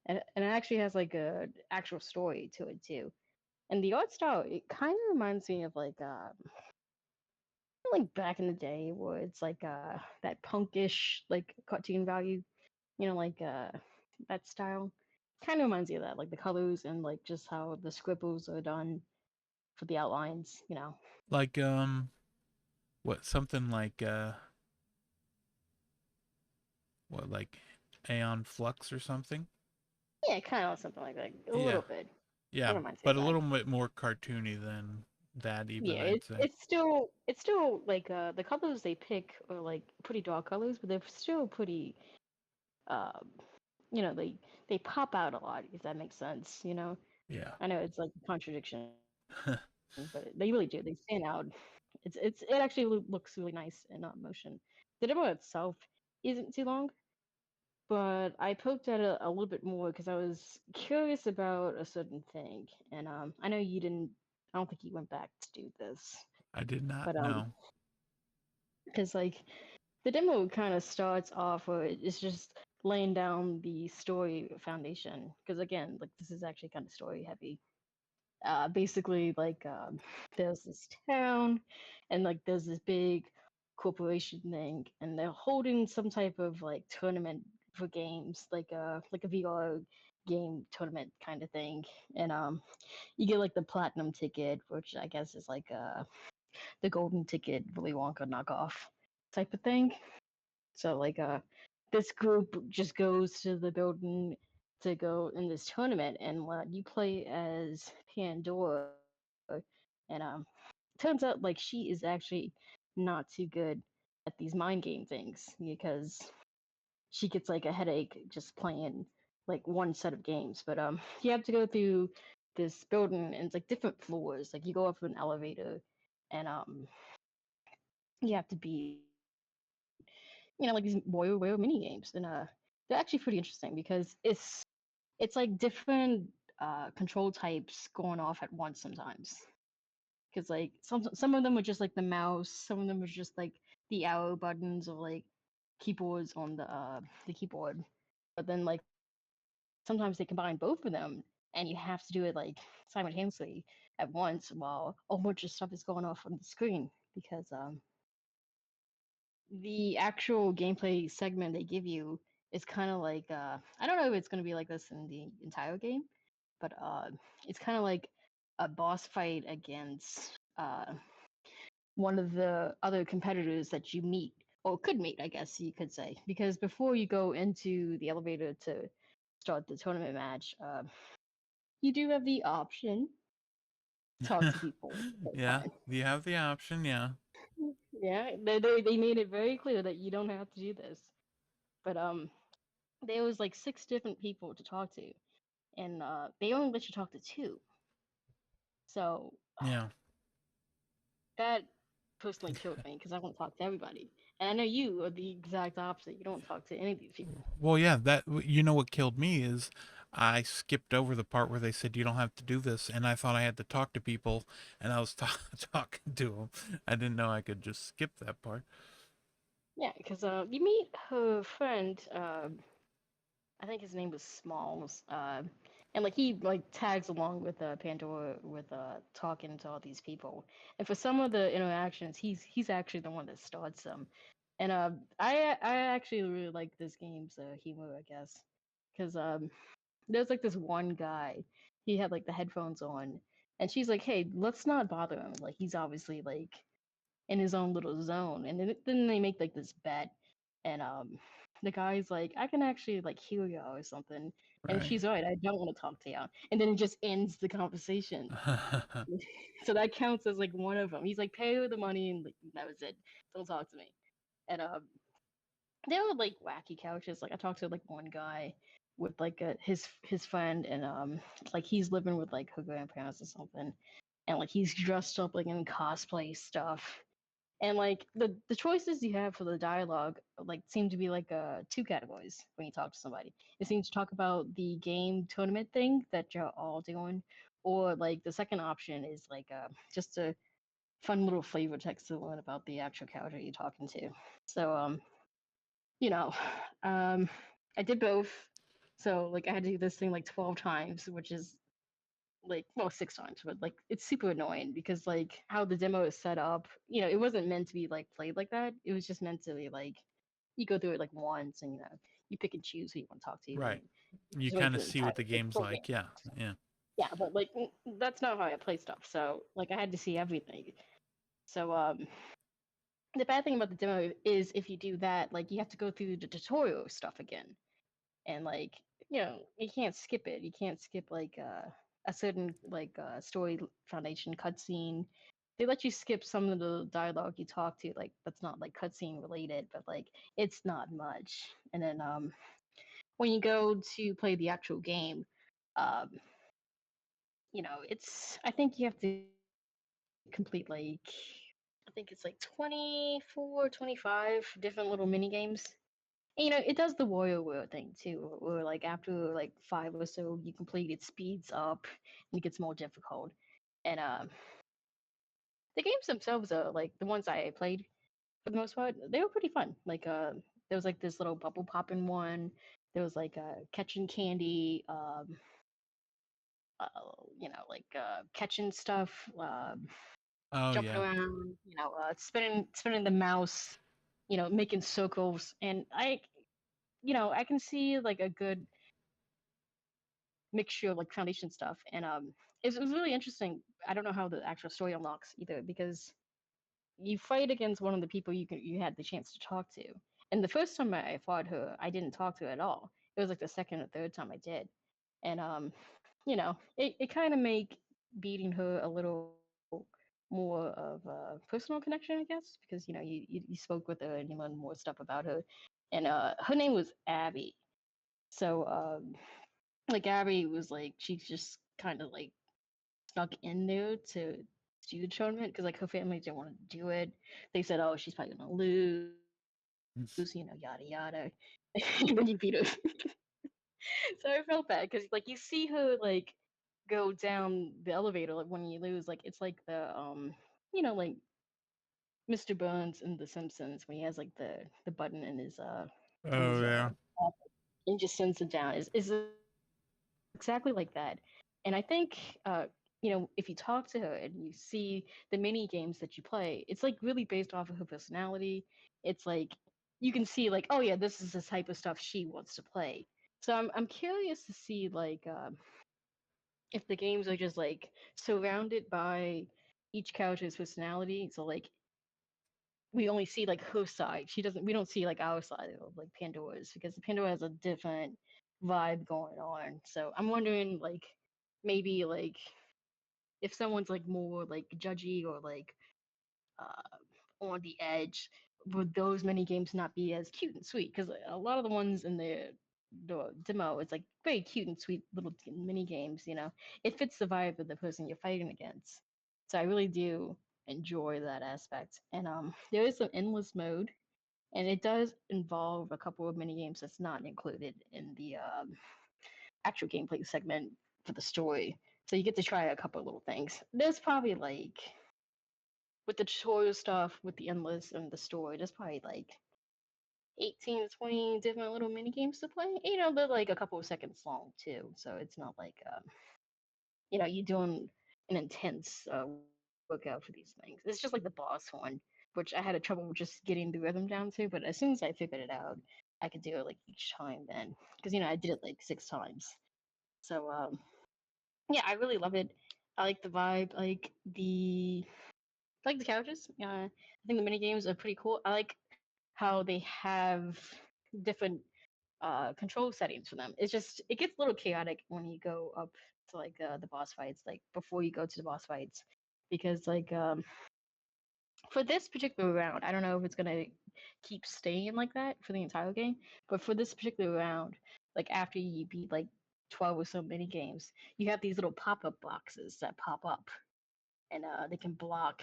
and it actually has like a actual story to it too. And the art style, it kind of reminds me of like back in the day where it's like that punkish like cartoon value, like that style. Kind of reminds me of that, like the colors and like just how the scribbles are done for the outlines. Like what something like what like Aeon Flux or something? Yeah, kind of something like that. A Yeah. little bit. It Yeah, reminds me but of a that. little bit more cartoony than that even Yeah, I'd say. it's still like the colors they pick are like pretty dark colors, but they're still pretty um they pop out a lot if that makes sense. Yeah. I know it's like a contradiction, but they really do. They stand out. It actually looks really nice in motion. The demo itself isn't too long, but I poked at it a little bit more because I was curious about a certain thing, and I know you didn't. I don't think you went back to do this, I did not but know. because like the demo kind of starts off where it's just laying down the story foundation. Because again, like this is actually kind of story heavy. Basically, like there's this town, and like there's this big corporation thing, and they're holding some type of like tournament for games, like a VR game tournament kind of thing. And you get like the platinum ticket, which I guess is like the golden ticket, Willy Wonka knockoff type of thing. So like this group just goes to the building to go in this tournament, and you play as Pandora, and turns out like she is actually not too good at these mind game things because she gets like a headache just playing like one set of games. But you have to go through this building, and it's like different floors. Like you go up an elevator, and you have to beat like these warrior mini games, and they're actually pretty interesting because it's like different control types going off at once sometimes. Because like some of them are just like the mouse, some of them are just like the arrow buttons or like keyboards on the keyboard. But then like sometimes they combine both of them, and you have to do it like simultaneously at once while a whole bunch of stuff is going off on the screen because the actual gameplay segment they give you is kind of like I don't know if it's going to be like this in the entire game, but it's kind of like a boss fight against one of the other competitors that you meet or could meet, I guess you could say, because before you go into the elevator to start the tournament match, you do have the option to talk to people for Yeah, fun. you have the option, yeah. Yeah, they made it very clear that you don't have to do this, but there was like six different people to talk to, and they only let you talk to two. So Yeah. that personally killed me because I want to talk to everybody, and I know you are the exact opposite. You don't talk to any of these people. Well, yeah, that you know what killed me is I skipped over the part where they said you don't have to do this, and I thought I had to talk to people, and I was talking to them. I didn't know I could just skip that part. Yeah, because you meet her friend. I think his name was Smalls. And like he like tags along with Pandora with talking to all these people. And for some of the interactions, he's actually the one that starts them. And I actually really like this game's humor, I guess, because there's like this one guy. He had like the headphones on, and And she's like, "Hey, let's not bother him. Like he's obviously like in his own little zone." And then they make like this bet, and the guy's like, "I can actually like heal you or something," and Right. she's right. I don't want to talk to you, and then it just ends the conversation. So that counts as like one of them. He's like, "Pay her the money," and like, that was it. Don't talk to me. And they were like wacky couches. Like I talked to like one guy with like his friend, and like he's living with like her grandparents or something, and like he's dressed up like in cosplay stuff. And like the choices you have for the dialogue like seem to be like two categories when you talk to somebody. It seems to talk about the game tournament thing that you're all doing, or like the second option is like just a fun little flavor text to learn about the actual character you're talking to. So you know, um, I did both. So like I had to do this thing like 12 times, which is like well 6 times, but like it's super annoying because like how the demo is set up, it wasn't meant to be like played like that. It was just meant to be like you go through it like once, and you pick and choose who you want to talk to, and Right. you You just wait kind for of the see entire what the like, game's full game. like. Yeah. Yeah. Yeah, but like that's not how I play stuff. So like I had to see everything. So the bad thing about the demo is if you do that, like you have to go through the tutorial stuff again, and like you can't skip it. You can't skip like a certain like story foundation cutscene. They let you skip some of the dialogue you talk to, like that's not like cutscene related, but like it's not much. And then when you go to play the actual game, um it's I think you have to complete like I think it's like 24, 25 different little mini games. And, it does the warrior wheel thing too, where like after like five or so you complete, it speeds up and it gets more difficult. And the games themselves are like the ones I played for the most part, they were pretty fun. Like there was like this little bubble popping one. There was like catching candy, uh, like catching stuff, Oh jumping yeah. around, spinning the mouse, making circles. And I can see like a good mixture of like foundation stuff, and it was really interesting. I don't know how the actual story unlocks either, because you fight against one of the people you had the chance to talk to, and the first time I fought her I didn't talk to her at all. It was like the second or third time I did, and it kind of make beating her a little more of a personal connection, I guess, because you spoke with her and you learned more stuff about her. And her name was Abby. So like Abby was like she's just kind of like stuck in there to do the tournament because like her family didn't want to do it. They said, "Oh, she's probably gonna lose," yada yada. And then you beat her. So I felt bad because like you see her like go down the elevator like when you lose, like it's like the like Mr. Burns in The Simpsons when he has like the button in Oh his yeah. pocket and just sends it down. Is exactly like that. And I think, if you talk to her and you see the mini games that you play, it's like really based off of her personality. It's like you can see like, oh yeah, this is the type of stuff she wants to play. So I'm curious to see like if the games are just like surrounded by each character's personality. So like we only see like her side. We don't see like our side of like Pandora's, because Pandora has a different vibe going on. So I'm wondering like maybe like if someone's like more like judgy or like on the edge, would those mini games not be as cute and sweet? Because a lot of the ones in the demo, it's like very cute and sweet little mini games. It fits the vibe of the person you're fighting against. So I really do enjoy that aspect. And there is some endless mode, and it does involve a couple of mini games that's not included in the actual gameplay segment for the story. So you get to try a couple of little things. There's probably like with the tutorial stuff, with the endless and the story, there's probably like 18 to 20 different little mini games to play. They're like a couple of seconds long too, so it's not like you're doing an intense workout for these things. It's just like the boss one, which I had a trouble just getting the rhythm down to, but as soon as I figured it out, I could do it like each time then, because I did it like 6 times. So yeah, I really love it. I like the vibe. I like the couches. I think the mini games are pretty cool. I like how they have different control settings for them. It gets a little chaotic when you go up to like the boss fights, like before you go to the boss fights, because for this particular round, I don't know if it's gonna keep staying like that for the entire game, but for this particular round, like after you beat like 12 or so mini games, you have these little pop-up boxes that pop up, and they can block,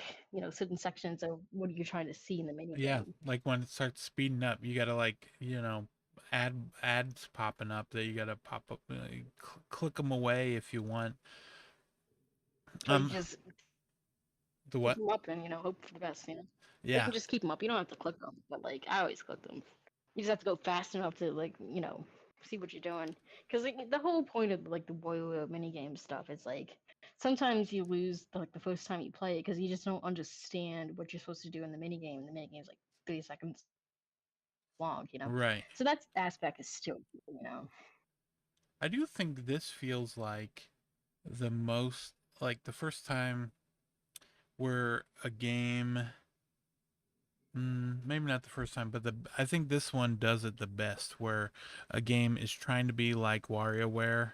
certain sections of what you're trying to see in the mini Yeah, game. like when it starts speeding up, you gotta like ads popping up that you gotta pop up, click them away if you want. Or you Um, just the keep what? them up and hope for the best. Or you can Yeah, just keep them up. You don't have to click them, but like I always click them. You just have to go fast enough to like see what you're doing. Because like, the whole point of like the boiler mini game stuff is like sometimes you lose like the first time you play it because you just don't understand what you're supposed to do in the mini game. And the mini game is like 3 seconds long. right. So that aspect is still I do think this feels like the most like the first time where a game. Maybe not the first time, but I think this one does it the best, where a game is trying to be like WarioWare,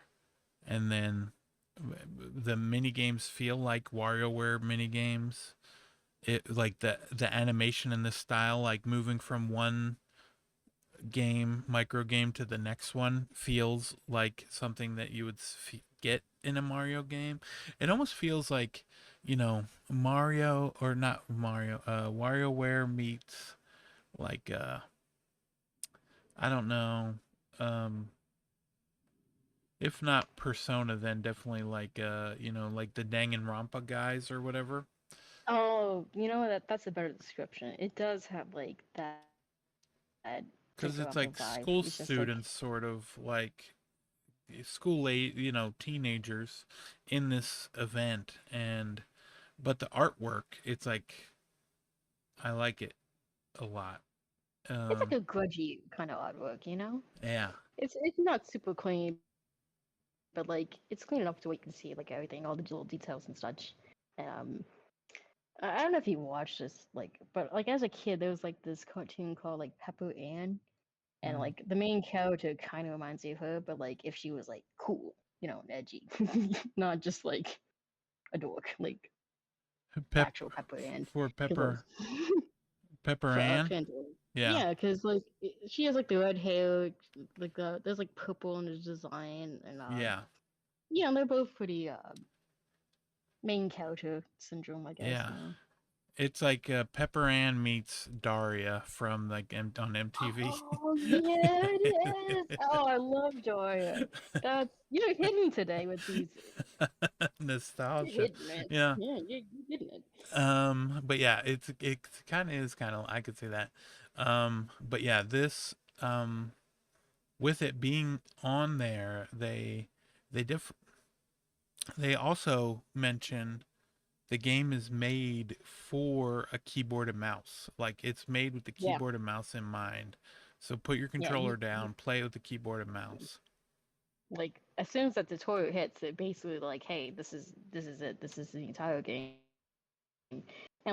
and then the mini games feel like WarioWare mini games. It like the animation in this style, like moving from one game micro game to the next one, feels like something that you would get in a Mario game. It almost feels like Mario, or not Mario, WarioWare meets like I don't know, um if not Persona, then definitely like like the Danganronpa guys or whatever. Oh, that's a better description. It does have like that Danganronpa Because it's vibe. like It's just school like students, sort of like school age, teenagers in this event. And but the artwork, it's like I like it a lot. it's um like a grudgy kind of artwork. yeah. It's not super clean, but like it's clean enough to where you can see like everything, all the little details and such. Um, I don't know if you watched this, but like as a kid, there was like this cartoon called like Pepper Ann, and like mm. the main character kind of reminds me of her, but like if she was like cool, and edgy, not just like a dork, like Pep actual Pepper Ann. for Because Pepper for Ann. Pandora. Yeah, Yeah, because like she has like the red hair, like there's like purple in the design, and yeah, yeah, they're both pretty main character syndrome, I guess. yeah. It's like Pepper Ann meets Daria from like on MTV. Oh yeah, it is. Oh, I love Joya. That's you're hidden today with these. You're Nostalgia. hidden, man. Yeah. Yeah, you're hidden it. But yeah, it kind of is kind of, I could say that. But yeah, this with it being on there, they diff they also mention the game is made for a keyboard and mouse. Like it's made with the Yeah, keyboard and mouse in mind. So put your yeah. controller down, play with the keyboard and mouse. Like as soon as that tutorial hits, it basically like, hey, this is it. This is the entire game, and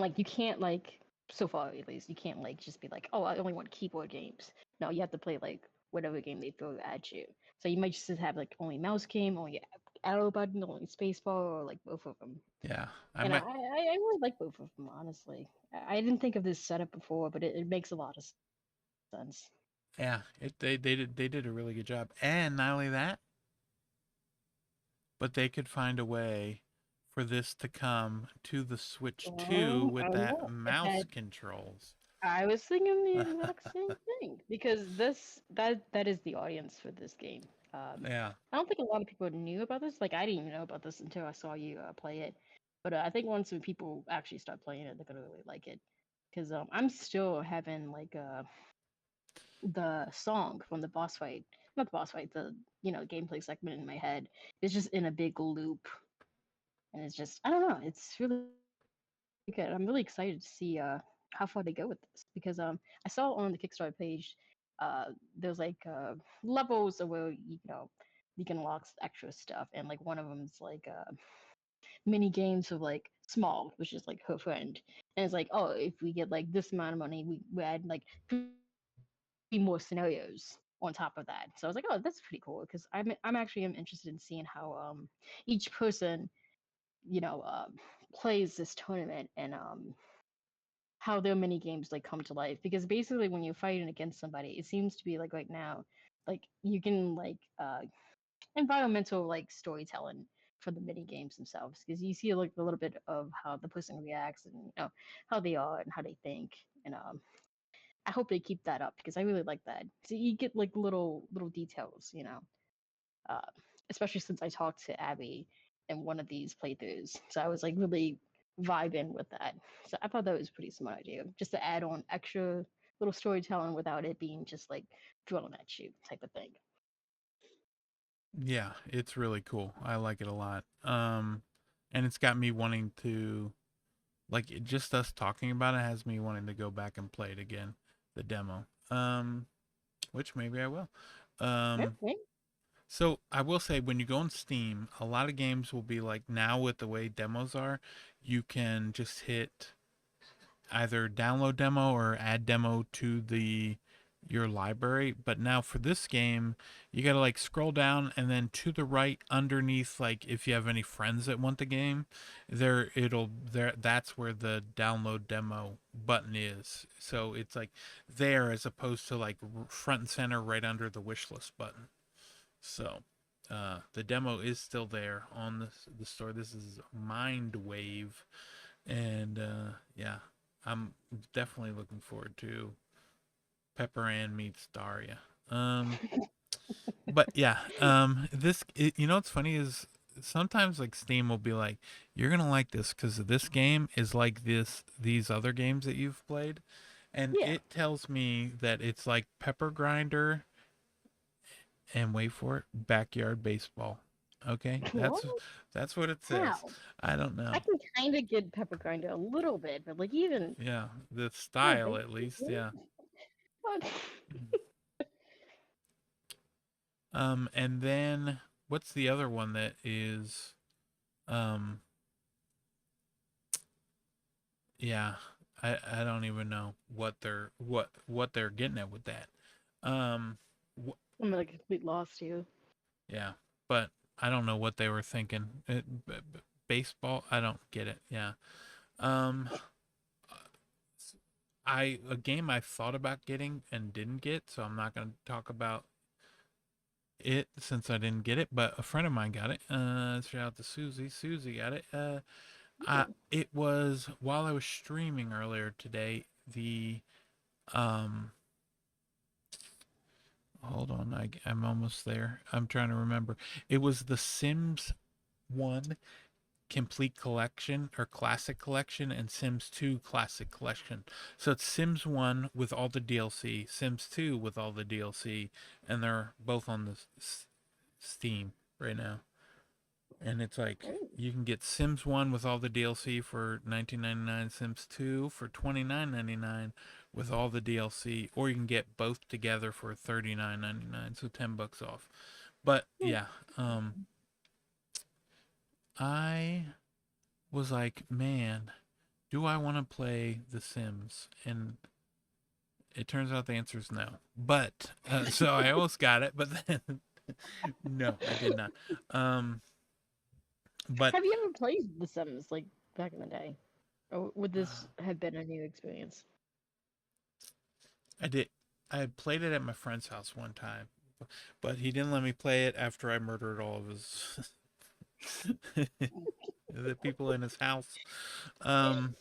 like you can't like so far at least you can't like just be like, oh, I only want keyboard games. No, you have to play like whatever game they throw at you. So you might just have like only mouse game, only arrow button, only spacebar, or like both of them. Yeah, I And might. I really like both of them, honestly. I didn't think of this setup before, but it makes a lot of sense. Yeah, they did a really good job, and not only that, but they could find a way for this to come to the Switch 2 I with that know. It mouse had controls. I was thinking the exact same thing because that is the audience for this game. Yeah, I don't think a lot of people knew about this. Like I didn't even know about this until I saw you play it. But I think once when people actually start playing it, they're gonna really like it. Because I'm still having like the song from the boss fight, not the boss fight, the gameplay segment in my head. It's just in a big loop, and it's just I don't know. It's really good. I'm really excited to see how far they go with this because I saw on the Kickstarter page there's like levels of where you can unlock extra stuff, and like one of them is like mini games of like small, which is like her friend. And it's like, oh, if we get like this amount of money, we add like 3 more scenarios on top of that. So I was like, oh, that's pretty cool because I'm actually am interested in seeing how each person you know plays this tournament and how their mini games like come to life because basically when you're fighting against somebody it seems to be like right now like you can like environmental like storytelling for the mini games themselves because you see like a little bit of how the person reacts and how they are and how they think and I hope they keep that up because I really like that so you get like little details uh, especially since I talked to Abby in one of these playthroughs. So I was like really vibing with that. So I thought that was a pretty smart idea, just to add on extra little storytelling without it being just like thrown at you type of thing. Yeah, it's really cool. I like it a lot. And it's got me wanting to just us talking about it has me wanting to go back and play it again, the demo. Which maybe I will. Um, Okay. so I will say when you go on Steam, a lot of games will be like now with the way demos are, you can just hit either download demo or add demo to the your library. But now for this game, you gotta like scroll down and then to the right underneath, like if you have any friends that want the game, there that's where the download demo button is. So it's like there as opposed to like front and center right under the wish list button. So the demo is still there on the store. This is Mindwave, and yeah, I'm definitely looking forward to Pepper Ann meets Daria. Um, but yeah, you know what's funny is sometimes like Steam will be like, you're gonna like this because this game is like these other games that you've played, and Yeah. it tells me that it's like Pepper Grinder and wait for it, backyard baseball. Okay, What? that's what it says. How? I don't I know. can kind of get pepper grinder a little bit, but like even Yeah, the oh, style at least. Yeah. what? And then what's the other one that is um yeah, I don't even know what they're getting at with that. Um I'm like a complete loss to you. yeah, but I don't know what they were thinking. Baseball, I don't get it. Yeah. Um I a game I thought about getting and didn't get, so I'm not going to talk about it since I didn't get it, but a friend of mine got it. Shout out to Susie. Susie got it. It was while I was streaming earlier today. The um, hold on, I'm almost there. I'm trying to remember. It was the Sims One Complete Collection or Classic Collection and Sims 2 Classic Collection. So it's Sims 1 with all the DLC, Sims 2 with all the DLC, and they're both on the Steam right now. And it's like Oh, you can get Sims 1 with all the DLC for 19.99, Sims 2 for 29.99 with all the DLC, or you can get both together for 39.99, so $10 off. But hmm. yeah, I was like, man, do I want to play The Sims? And it turns out the answer is no. But so I almost got it, but then no, I did not. Um, but Have you ever played The Sims like back in the day? Or would this have been a new experience? I did. I had played it at my friend's house one time, but he didn't let me play it after I murdered all of his the people in his house. Um,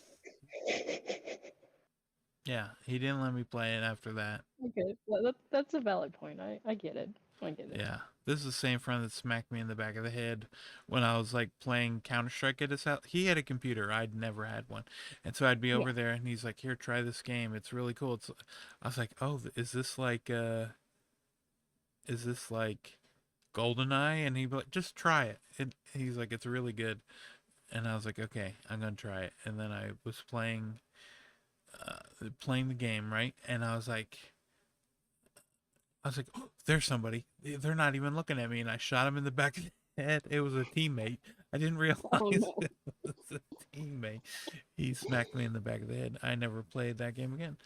yeah, he didn't let me play it after that. Okay, well, that's a valid point. I get it. I get it. Yeah, this is the same friend that smacked me in the back of the head when I was like playing Counter Strike at his house. He had a computer, I'd never had one, and so I'd be Yeah. over there, and he's like, "Here, try this game. It's really cool." I was like, "Oh, is this like GoldenEye?" And he'd be like, "Just try it." And he's like, "It's really good." And I was like, "Okay, I'm gonna try it." And then I was playing the game, right? And I was like, oh, there's somebody. They're not even looking at me, and I shot him in the back. head. It was a teammate. I didn't realize Oh no. it was a teammate. He smacked me in the back of the head. I never played that game again.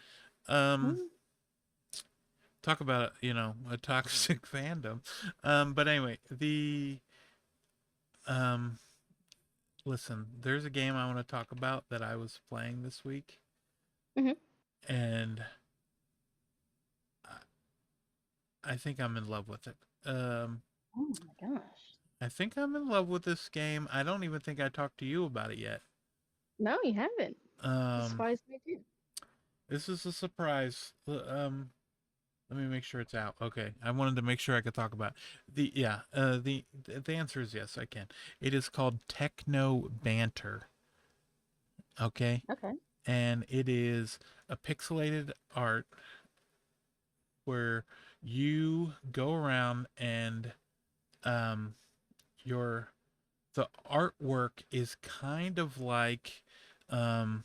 Um, Mm. talk about a toxic fandom. But anyway, the um, listen, there's a game I want to talk about that I was playing this week, Hmm. and I think I'm in love with it. Um, Oh my gosh. I think I'm in love with this game. I don't even think I talked to you about it yet. No, you haven't. That Um, surprised me too. this is a surprise. Let me make sure it's out. Okay, I wanted to make sure I could talk about it. The answer is yes, I can. It is called Techno Banter. Okay, Okay. and it is a pixelated art where you go around and um your the artwork is kind of like um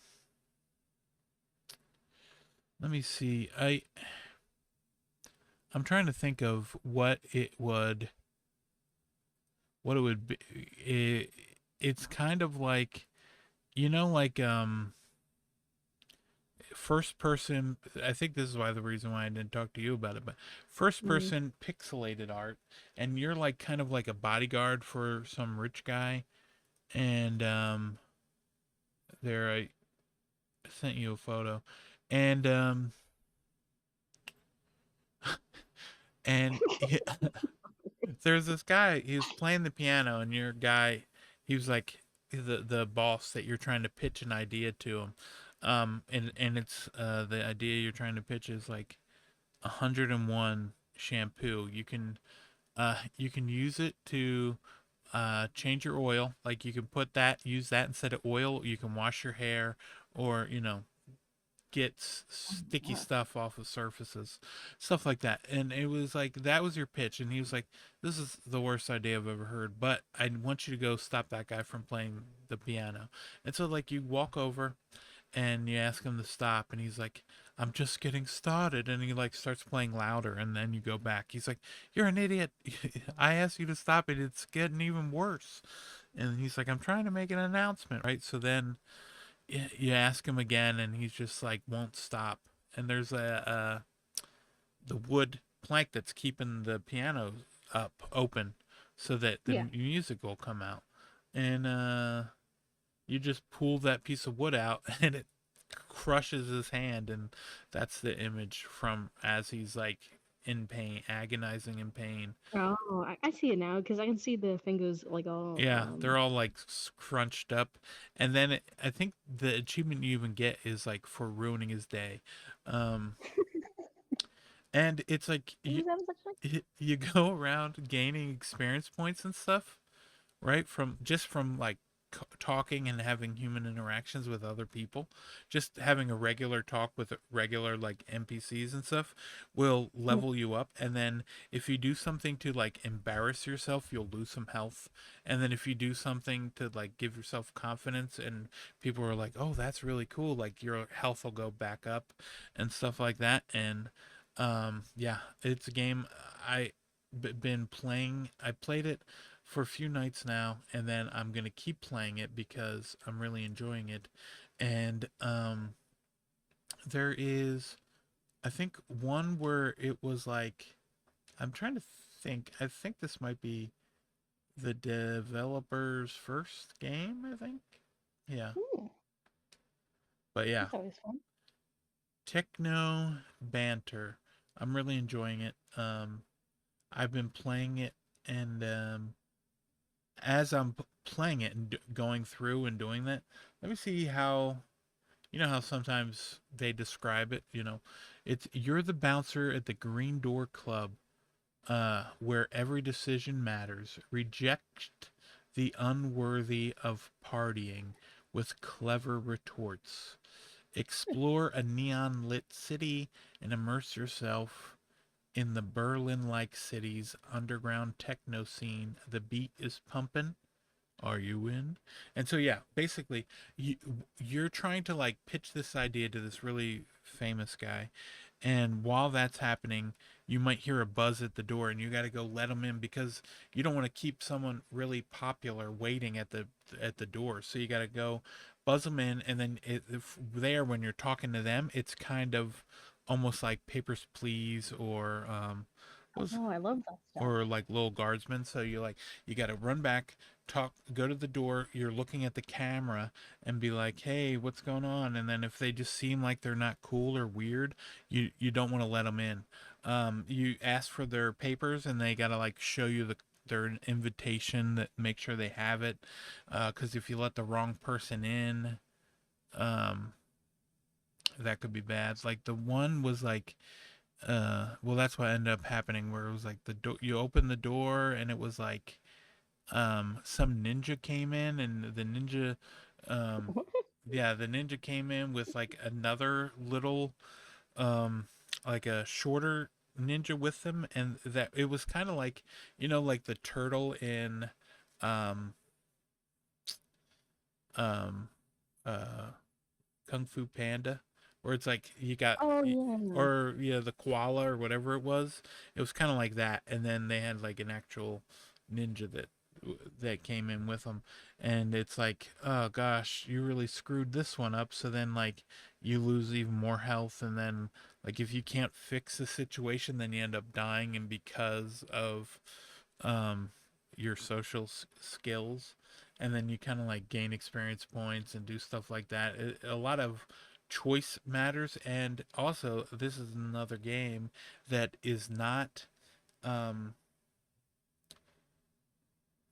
let me see. I'm trying to think of what it would be. It's kind of like like first person. I think this is why the reason why I didn't talk to you about it, but first Mm. person pixelated art, and you're like kind of like a bodyguard for some rich guy, and there I sent you a photo, and and there's this guy. He was playing the piano, and your guy, he was like the boss that you're trying to pitch an idea to him. And it's the idea you're trying to pitch is like 101 shampoo. You can use it to change your oil. Like you can use that instead of oil. You can wash your hair, or get Oh sticky my gosh. stuff off of surfaces, stuff like that. And it was like that was your pitch, and he was like, "This is the worst idea I've ever heard, but I want you to go stop that guy from playing the piano." And so like you walk over and you ask him to stop, and he's like, "I'm just getting started," and he like starts playing louder, and then you go back. He's like, "You're an idiot. I asked you to stop it. It's getting even worse." And he's like, "I'm trying to make an announcement," right? So then you ask him again, and he's just like won't stop. And there's the wood plank that's keeping the piano up open, so that the Yeah. music will come out. And you just pull that piece of wood out, and it crushes his hand, and that's the image from as he's like in pain, agonizing in pain. Oh, I see it now because I can see the fingers like all Yeah, they're all like crunched up, and then I think the achievement you even get is like for ruining his day, um, and it's like what is that actually? you go around gaining experience points and stuff, right? From like talking and having human interactions with other people, just having a regular talk with regular like NPCs and stuff will Mhm. level you up. And then if you do something to like embarrass yourself, you'll lose some health. And then if you do something to like give yourself confidence, and people are like, "Oh, that's really cool," like your health will go back up and stuff like that. And yeah, it's a game I been playing. I played it for a few nights now, and then I'm gonna keep playing it because I'm really enjoying it. And there is, I think, one where it was like, I'm trying to think. I think this might be the developer's first game. I think, yeah, Ooh, but yeah, that's always fun. Techno Banter. I'm really enjoying it. I've been playing it, and as I'm playing it and going through and doing that, let me see how how sometimes they describe it. It's you're the bouncer at the Green Door Club, where every decision matters. Reject the unworthy of partying with clever retorts. Explore a neon lit city and immerse yourself in the Berlin like city's underground techno scene. The beat is pumping. Are you in? And so yeah, basically you you're trying to like pitch this idea to this really famous guy, And while that's happening, you might hear a buzz at the door, and you got to go let them in because you don't want to keep someone really popular waiting at the door. So you got to go buzz them in, and then if there when you're talking to them, it's kind of almost like Papers, Please, or what was Oh, I love that stuff. or like little guardsmen. So you got to run back, talk, go to the door. You're looking at the camera and be like, "Hey, what's going on?" And then if they just seem like they're not cool or weird, you don't want to let them in. You ask for their papers, and they got to like show you their invitation that make sure they have it. Because if you let the wrong person in, um, that could be bad. Like the one was like well, that's what ended up happening where it was like the door, you open the door and it was like some ninja came in, and the ninja um yeah, the ninja came in with like another little um like a shorter ninja with them, and that it was kind of like, like the turtle in um um uh Kung Fu Panda, where it's like you got, Oh yeah. or yeah, the koala or whatever it was. It was kind of like that, and then they had like an actual ninja that came in with them, and it's like, oh gosh, you really screwed this one up. So then like you lose even more health, and then like if you can't fix the situation, then you end up dying, and because of um your social skills, and then you kind of like gain experience points and do stuff like that. A lot of choice matters, and also this is another game that is not um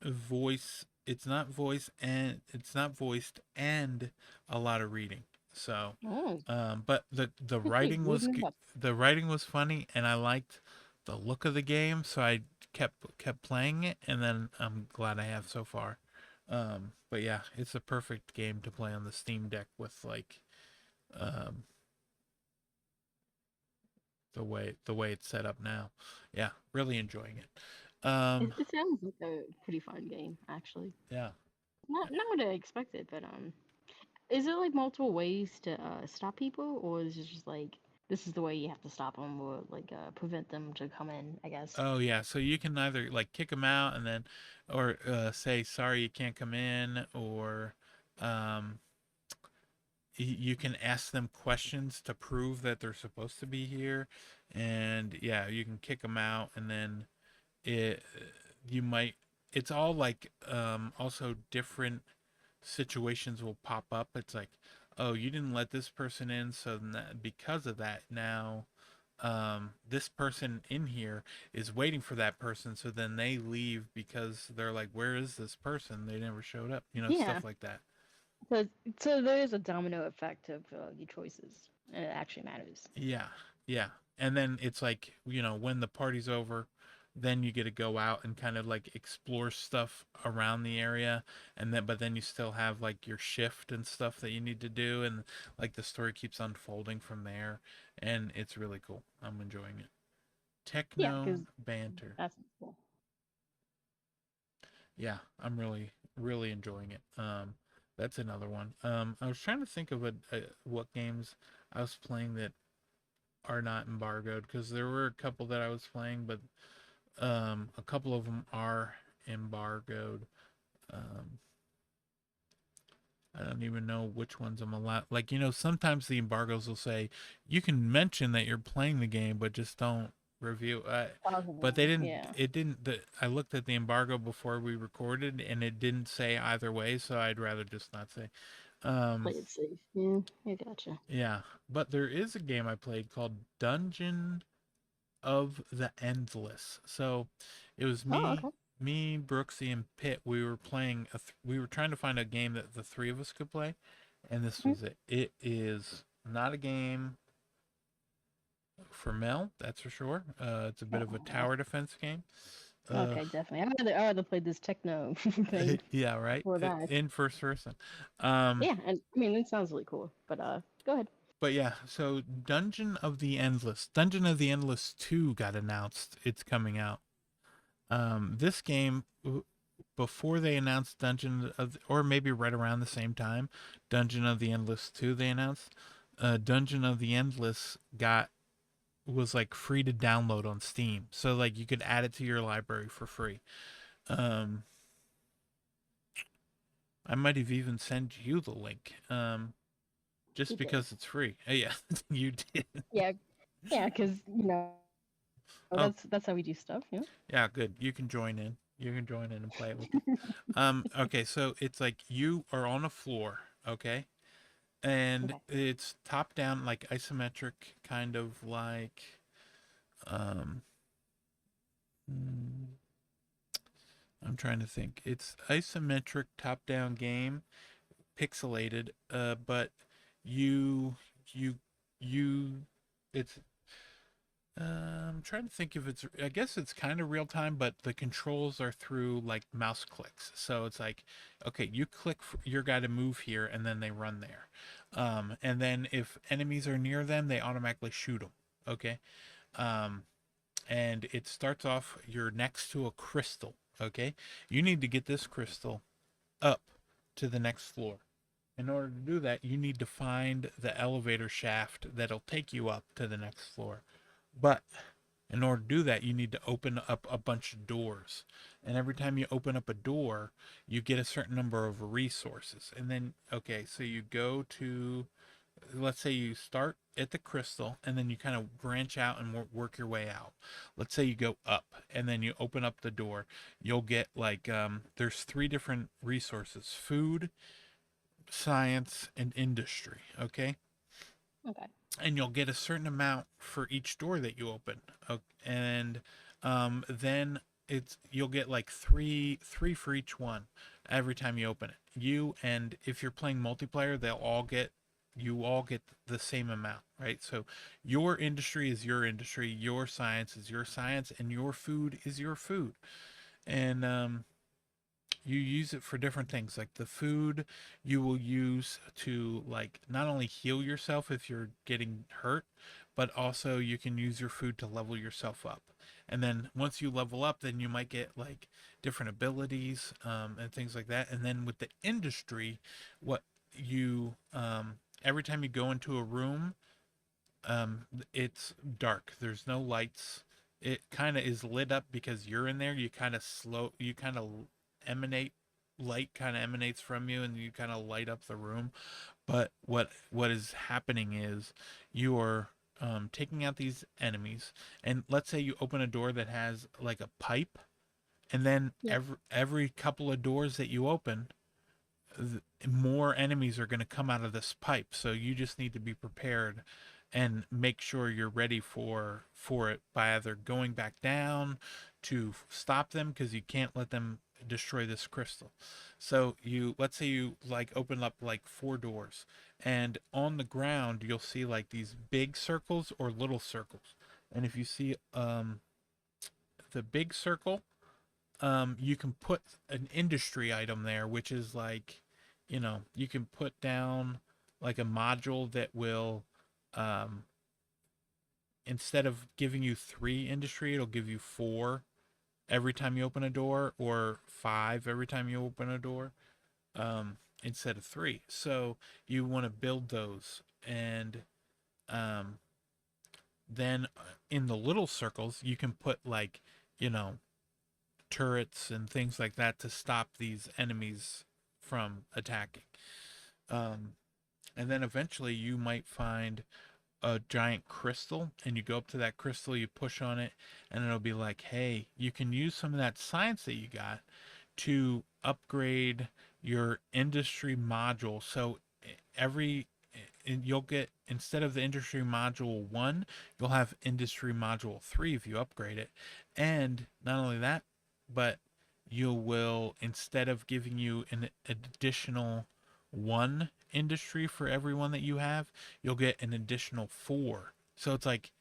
voice it's not voice and it's not voiced, and a lot of reading. So Oh, but the okay, writing good was enough. the writing was funny, and I liked the look of the game, so I kept playing it, and then I'm glad I have so far. But yeah, it's a perfect game to play on the Steam Deck with like um the way it's set up now. Yeah, really enjoying it. It sounds like a pretty fun game, actually. Yeah. Not what I expected, but is it like multiple ways to stop people, or is it just like this is the way you have to stop them, or like prevent them to come in? I guess. Oh yeah, so you can either like kick them out, and then or say sorry you can't come in, or um you can ask them questions to prove that they're supposed to be here, and yeah, you can kick them out, and then it you might it's all like also different situations will pop up. It's like, oh, you didn't let this person in, so because of that now this person in here is waiting for that person, so then they leave because they're like, where is this person, they never showed up, Yeah. stuff like that. So so there is a domino effect of your choices. And it actually matters. Yeah, yeah. And then it's like, when the party's over, then you get to go out and kind of like explore stuff around the area, and then but then you still have like your shift and stuff that you need to do, and like the story keeps unfolding from there, and it's really cool. I'm enjoying it. Yeah, Techno because Banter. that's cool. Yeah, I'm really enjoying it. That's another one. I was trying to think of what games I was playing that are not embargoed, because there were a couple that I was playing, but a couple of them are embargoed. Um, I don't even know which ones I'm allowed. Like, sometimes the embargoes will say you can mention that you're playing the game, but just don't review. But they didn't. Yeah. It didn't. I looked at the embargo before we recorded, and it didn't say either way. So I'd rather just not say. Play it safe. Yeah, I gotcha. Yeah, but there is a game I played called Dungeon of the Endless. So it was Oh, okay. Brooksy, and Pitt. We were playing. We were trying to find a game that the three of us could play, and this Mm, was it. It is not a game for Mel, that's for sure. It's a bit of a oh, tower defense game. Uh, okay, definitely. I'd rather play this techno thing yeah, right. before that. In first person. Um, Yeah, and I mean it sounds really cool. But go ahead. but yeah, so Dungeon of the Endless 2 got announced. It's coming out. This game, before they announced or maybe right around the same time, Dungeon of the Endless 2 they announced. Dungeon of the Endless got was like free to download on Steam. So like you could add it to your library for free. Um, I might have even sent you the link. Just You did. because it's free. Yeah, you did. Yeah, yeah, because that's how we do Oh, stuff. yeah, good. You can join in. You can join in and play it with me. Okay, so it's like you are on a floor, okay? And Okay. it's top down, like isometric, kind of like um mm, I'm trying to think. It's isometric top down game, pixelated, but you you you it's I'm trying to think if it's. I guess it's kind of real time, but the controls are through like mouse clicks. So it's like, okay, you click for your guy to move here, and then they run there. And then if enemies are near them, they automatically shoot them. Okay. Um, and it starts off. You're next to a crystal. Okay. You need to get this crystal up to the next floor. In order to do that, you need to find the elevator shaft that'll take you up to the next floor. But in order to do that, you need to open up a bunch of doors. And every time you open up a door, you get a certain number of resources. And then, okay, so you go to, let's say you start at the crystal and then you kind of branch out and work your way out. Let's say you go up and then you open up the door. You'll get like, there's three different resources: food, science, and industry. Okay, Okay. and you'll get a certain amount for each door that you open. And then it's you'll get like three for each one every time you open it. You and if you're playing multiplayer, they'll all get you all get the same amount, right? So your industry is your industry, your science is your science, and your food is your food. And you use it for different things, like the food you will use to like not only heal yourself if you're getting hurt, but also you can use your food to level yourself up. And then once you level up, then you might get like different abilities, and things like that. And then with the industry, what you every time you go into a room, it's dark, there's no lights. It kind of is lit up because you're in there. You kind of emanate light, kind of emanates from you, and you kind of light up the room. But what is happening is you are taking out these enemies. And let's say you open a door that has like a pipe, and then Yep. every couple of doors that you open, more enemies are going to come out of this pipe. So you just need to be prepared and make sure you're ready for it by either going back down to stop them, because you can't let them destroy this crystal. So you, let's say you like open up like four doors, and on the ground you'll see like these big circles or little circles. And if you see the big circle, you can put an industry item there, which is like, you can put down like a module that will, um, instead of giving you three industry, it'll give you four every time you open a door, or five every time you open a door, instead of three. So you want to build those. And um, then in the little circles, you can put like, you know, turrets and things like that to stop these enemies from attacking. Um, and then eventually you might find a giant crystal, and you go up to that crystal, you push on it, and it'll be like, hey, you can use some of that science that you got to upgrade your industry module. So every and you'll get, instead of the industry module 1, you'll have industry module 3 if you upgrade it. And not only that, but you will, instead of giving you an additional 1 industry for every one that you have, you'll get an additional 4. So it's like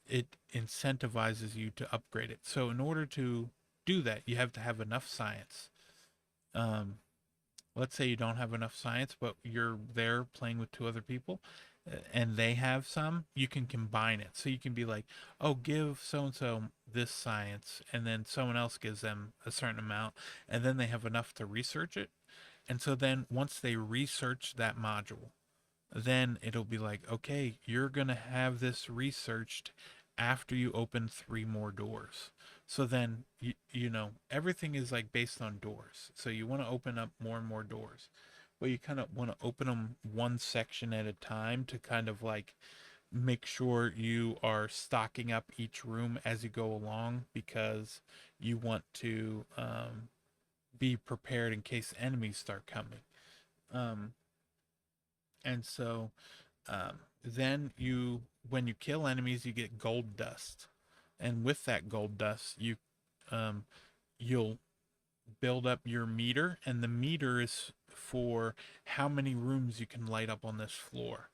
it incentivizes you to upgrade it. So in order to do that, you have to have enough science. um, let's say you don't have enough science, but you're there playing with two other people, and they have some, you can combine it. So you can be like, oh, give so and so this science, and then someone else gives them a certain amount, and then they have enough to research it. And so then once they research that module, then it'll be like, okay, you're going to have this researched after you open three more doors. So then you know everything is like based on doors. So you want to open up more and more doors, but you kind of want to open them one section at a time to kind of like make sure you are stocking up each room as you go along because you want to be prepared in case enemies start coming. Um, and so then you, when you kill enemies, you get gold dust, and with that gold dust, um, you'll build up your meter, and the meter is for how many rooms you can light up on this floor.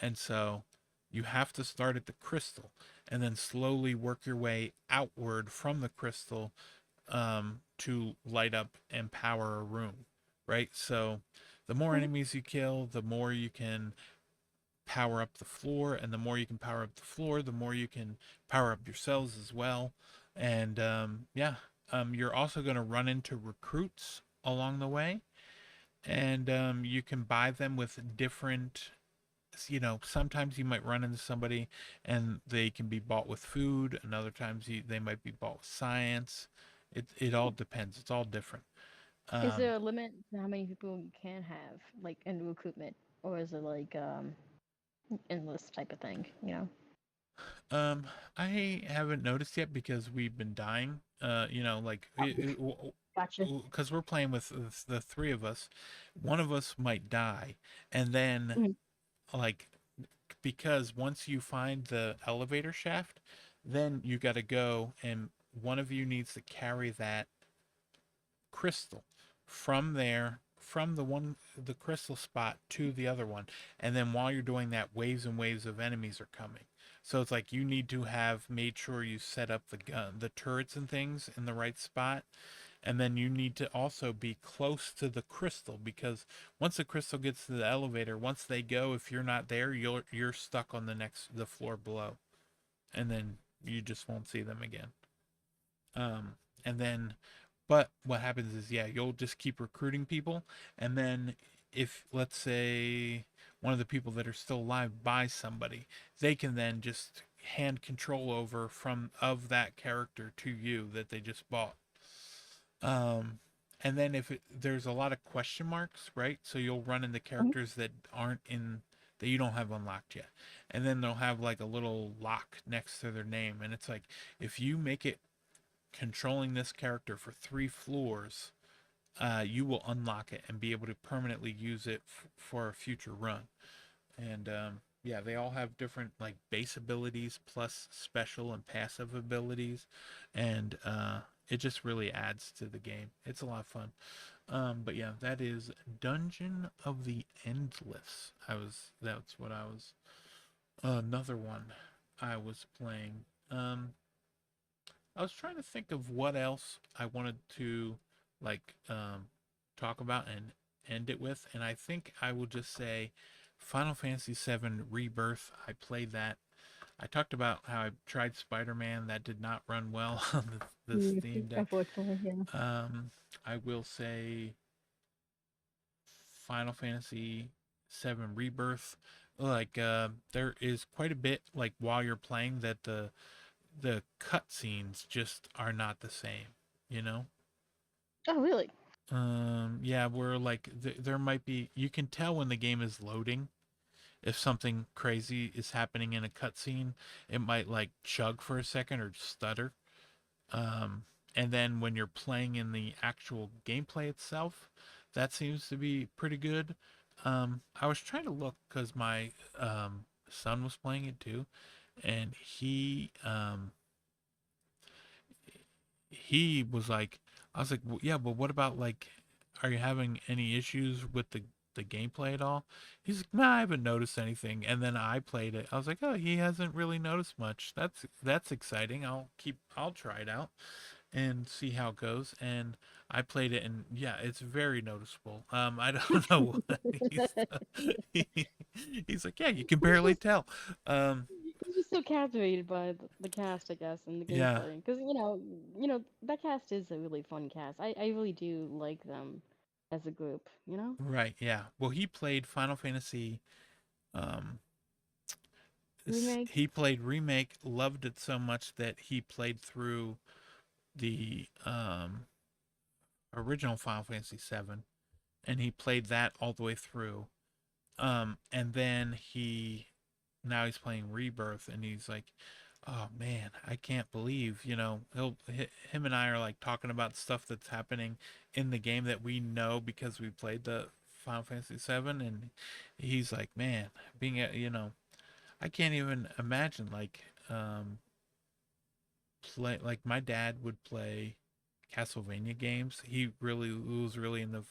And so you have to start at the crystal and then slowly work your way outward from the crystal to light up and power a room, right? So the more Mhm. enemies you kill, the more you can power up the floor, and the more you can power up the floor, the more you can power up your cells as well. And yeah, you're also going to run into recruits along the way, and you can buy them with different. You know, sometimes you might run into somebody and they can be bought with food, and other times they might be bought with science. It all depends. It's all different. Is Um, there a limit to how many people you can have, like in the recruitment, or is it like endless type of thing? You know. Um, I haven't noticed yet because we've been dying. You know, like Gotcha. because we're playing with the three of us, one of us might die, and then Mhm. like because once you find the elevator shaft, then you got to go, and one of you needs to carry that crystal from there, from the crystal spot to the other one, and then while you're doing that, waves and waves of enemies are coming. So it's like you need to have made sure you set up the gun, the turrets and things in the right spot, and then you need to also be close to the crystal because once the crystal gets to the elevator, once they go, if you're not there, you're stuck on the floor below, and then you just won't see them again. Um, and then, but what happens is, yeah, you'll just keep recruiting people, and then if let's say one of the people that are still alive buys somebody, they can then just hand control over from of that character to you that they just bought. Um, and then there's a lot of question marks, right? So you'll run into Mhm. characters that aren't in that you don't have unlocked yet. And then they'll have like a little lock next to their name, and it's like if you make it controlling this character for three floors, you will unlock it and be able to permanently use it for a future run. And yeah, they all have different like base abilities plus special and passive abilities, and it just really adds to the game. It's a lot of fun. But yeah, that is Dungeon of the Endless. That's what I was another one I was playing. I was trying to think of what else I wanted to like talk about and end it with, and I think I will just say Final Fantasy VII Rebirth. I played that. I talked about how I tried Spider-Man. That did not run well on the Steam Deck. Unfortunately, yeah. Um, I will say Final Fantasy VII Rebirth. Like there is quite a bit like while you're playing that the cutscenes just are not the same, you know? Oh, really? Yeah, where like there might be, you can tell when the game is loading if something crazy is happening in a cutscene. It might like chug for a second or stutter. Um, and then when you're playing in the actual gameplay itself, that seems to be pretty good. I was trying to look because my son was playing it too, and he was like, I was like, well, yeah, but what about like, are you having any issues with the gameplay at all? He's like, nah, I haven't noticed anything. And then I played it. I was like, oh, he hasn't really noticed much. That's exciting. I'll try it out and see how it goes. And I played it, and yeah, it's very noticeable. I don't know what he, he's like, yeah, you can He's barely just tell. Um, he's just so captivated by the cast, I guess, and the yeah, gameplay. Because that cast is a really fun cast. I really do like them as a group. You know. right, yeah. Well, he played Final Fantasy um remake? he played remake, loved it so much that he played through the original Final Fantasy VII, and he played that all the way through. And then now he's playing Rebirth, and he's like, "Oh man, I can't believe him and I are like talking about stuff that's happening in the game that we know because we played the Final Fantasy VII." And he's like, "Man, being a I can't even imagine play like my dad would play Castlevania games. He really was really in the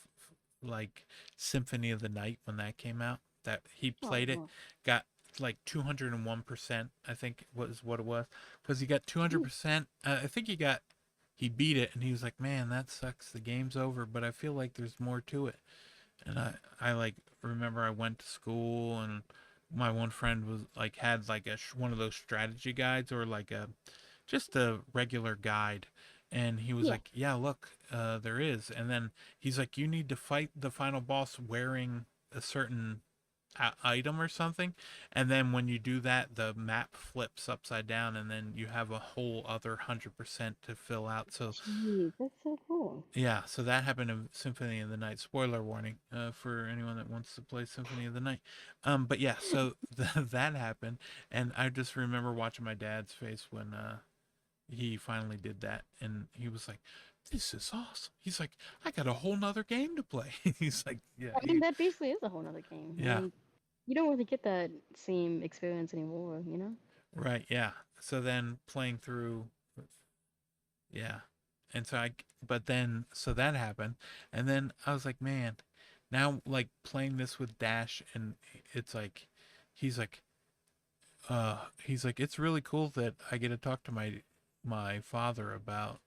like Symphony of the Night when that came out. That he Oh, played it, well. got like 201%. I think was what it was because he got Ooh, 200%. I think he beat it and he was like, man, that sucks. The game's over. But I feel like there's more to it. And I like remember I went to school and my one friend was like had like one of those strategy guides or like a just a regular guide, and he was yeah. like, yeah, look, there is. And then he's like, you need to fight the final boss wearing a certain item or something, and then when you do that the map flips upside down and then you have a whole other 100% to fill out. So Jeez, that's so cool. yeah, so that happened in Symphony of the Night. Spoiler warning for anyone that wants to play Symphony of the Night. But yeah, so that happened, and I just remember watching my dad's face when he finally did that, and he was like, "This is awesome." He's like, "I got a whole nother game to play." He's like, "Yeah, I mean, that basically is a whole nother game. I yeah, mean, you don't really get that same experience anymore, you know? right, yeah." So then playing through, yeah, and but then so that happened, and then I was like, "Man, now like playing this with Dash, and it's like, he's like, it's really cool that I get to talk to my father about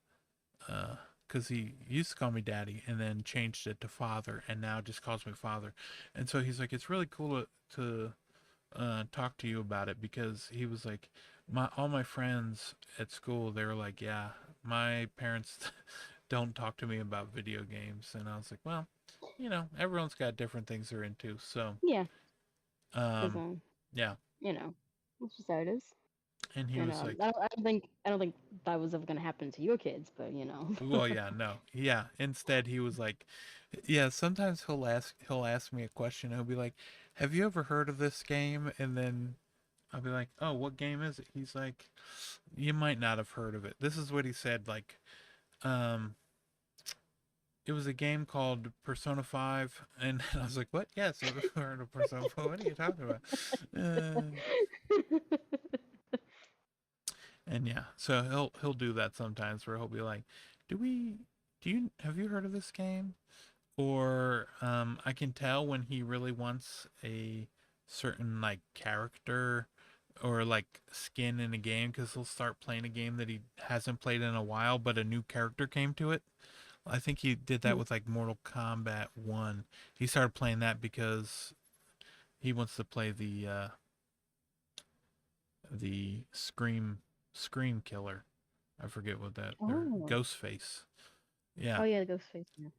because he used to call me daddy and then changed it to father and now just calls me father. And so he's like, it's really cool to talk to you about it because he was like, my all my friends at school, they were like, yeah, my parents don't talk to me about video games. And I was like, well, everyone's got different things they're into. So, Yeah, because um, yeah. you know, that's just how it is. And he And was like, I don't think that was ever gonna happen to your kids, but you know. well, yeah, no, yeah. Instead, he was like, yeah. Sometimes he'll ask me a question. He'll be like, "Have you ever heard of this game?" And then I'll be like, "Oh, what game is it?" He's like, "You might not have heard of it." This is what he said. Like, um, it was a game called Persona 5, and I was like, "What? Yes, I've heard of Persona 5. What are you talking about?" And yeah, so he'll do that sometimes where he'll be like, Do you have you heard of this game?" Or I can tell when he really wants a certain like character or like skin in a game because he'll start playing a game that he hasn't played in a while, but a new character came to it. I think he did that Hmm. with like Mortal Kombat 1. He started playing that because he wants to play the Scream killer. I forget what that or Oh. Ghostface. Yeah. Oh yeah, the ghost face. Yeah.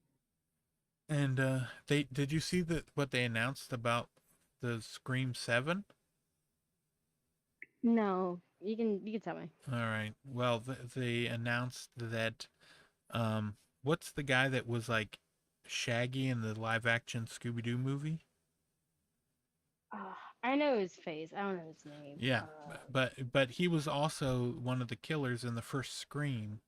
And they did you see what they announced about the Scream 7? No, you can tell me. All right. Well, they announced that what's the guy that was like Shaggy in the live action Scooby Doo movie? I know his face. I don't know his name. Yeah, but he was also one of the killers in the first Scream,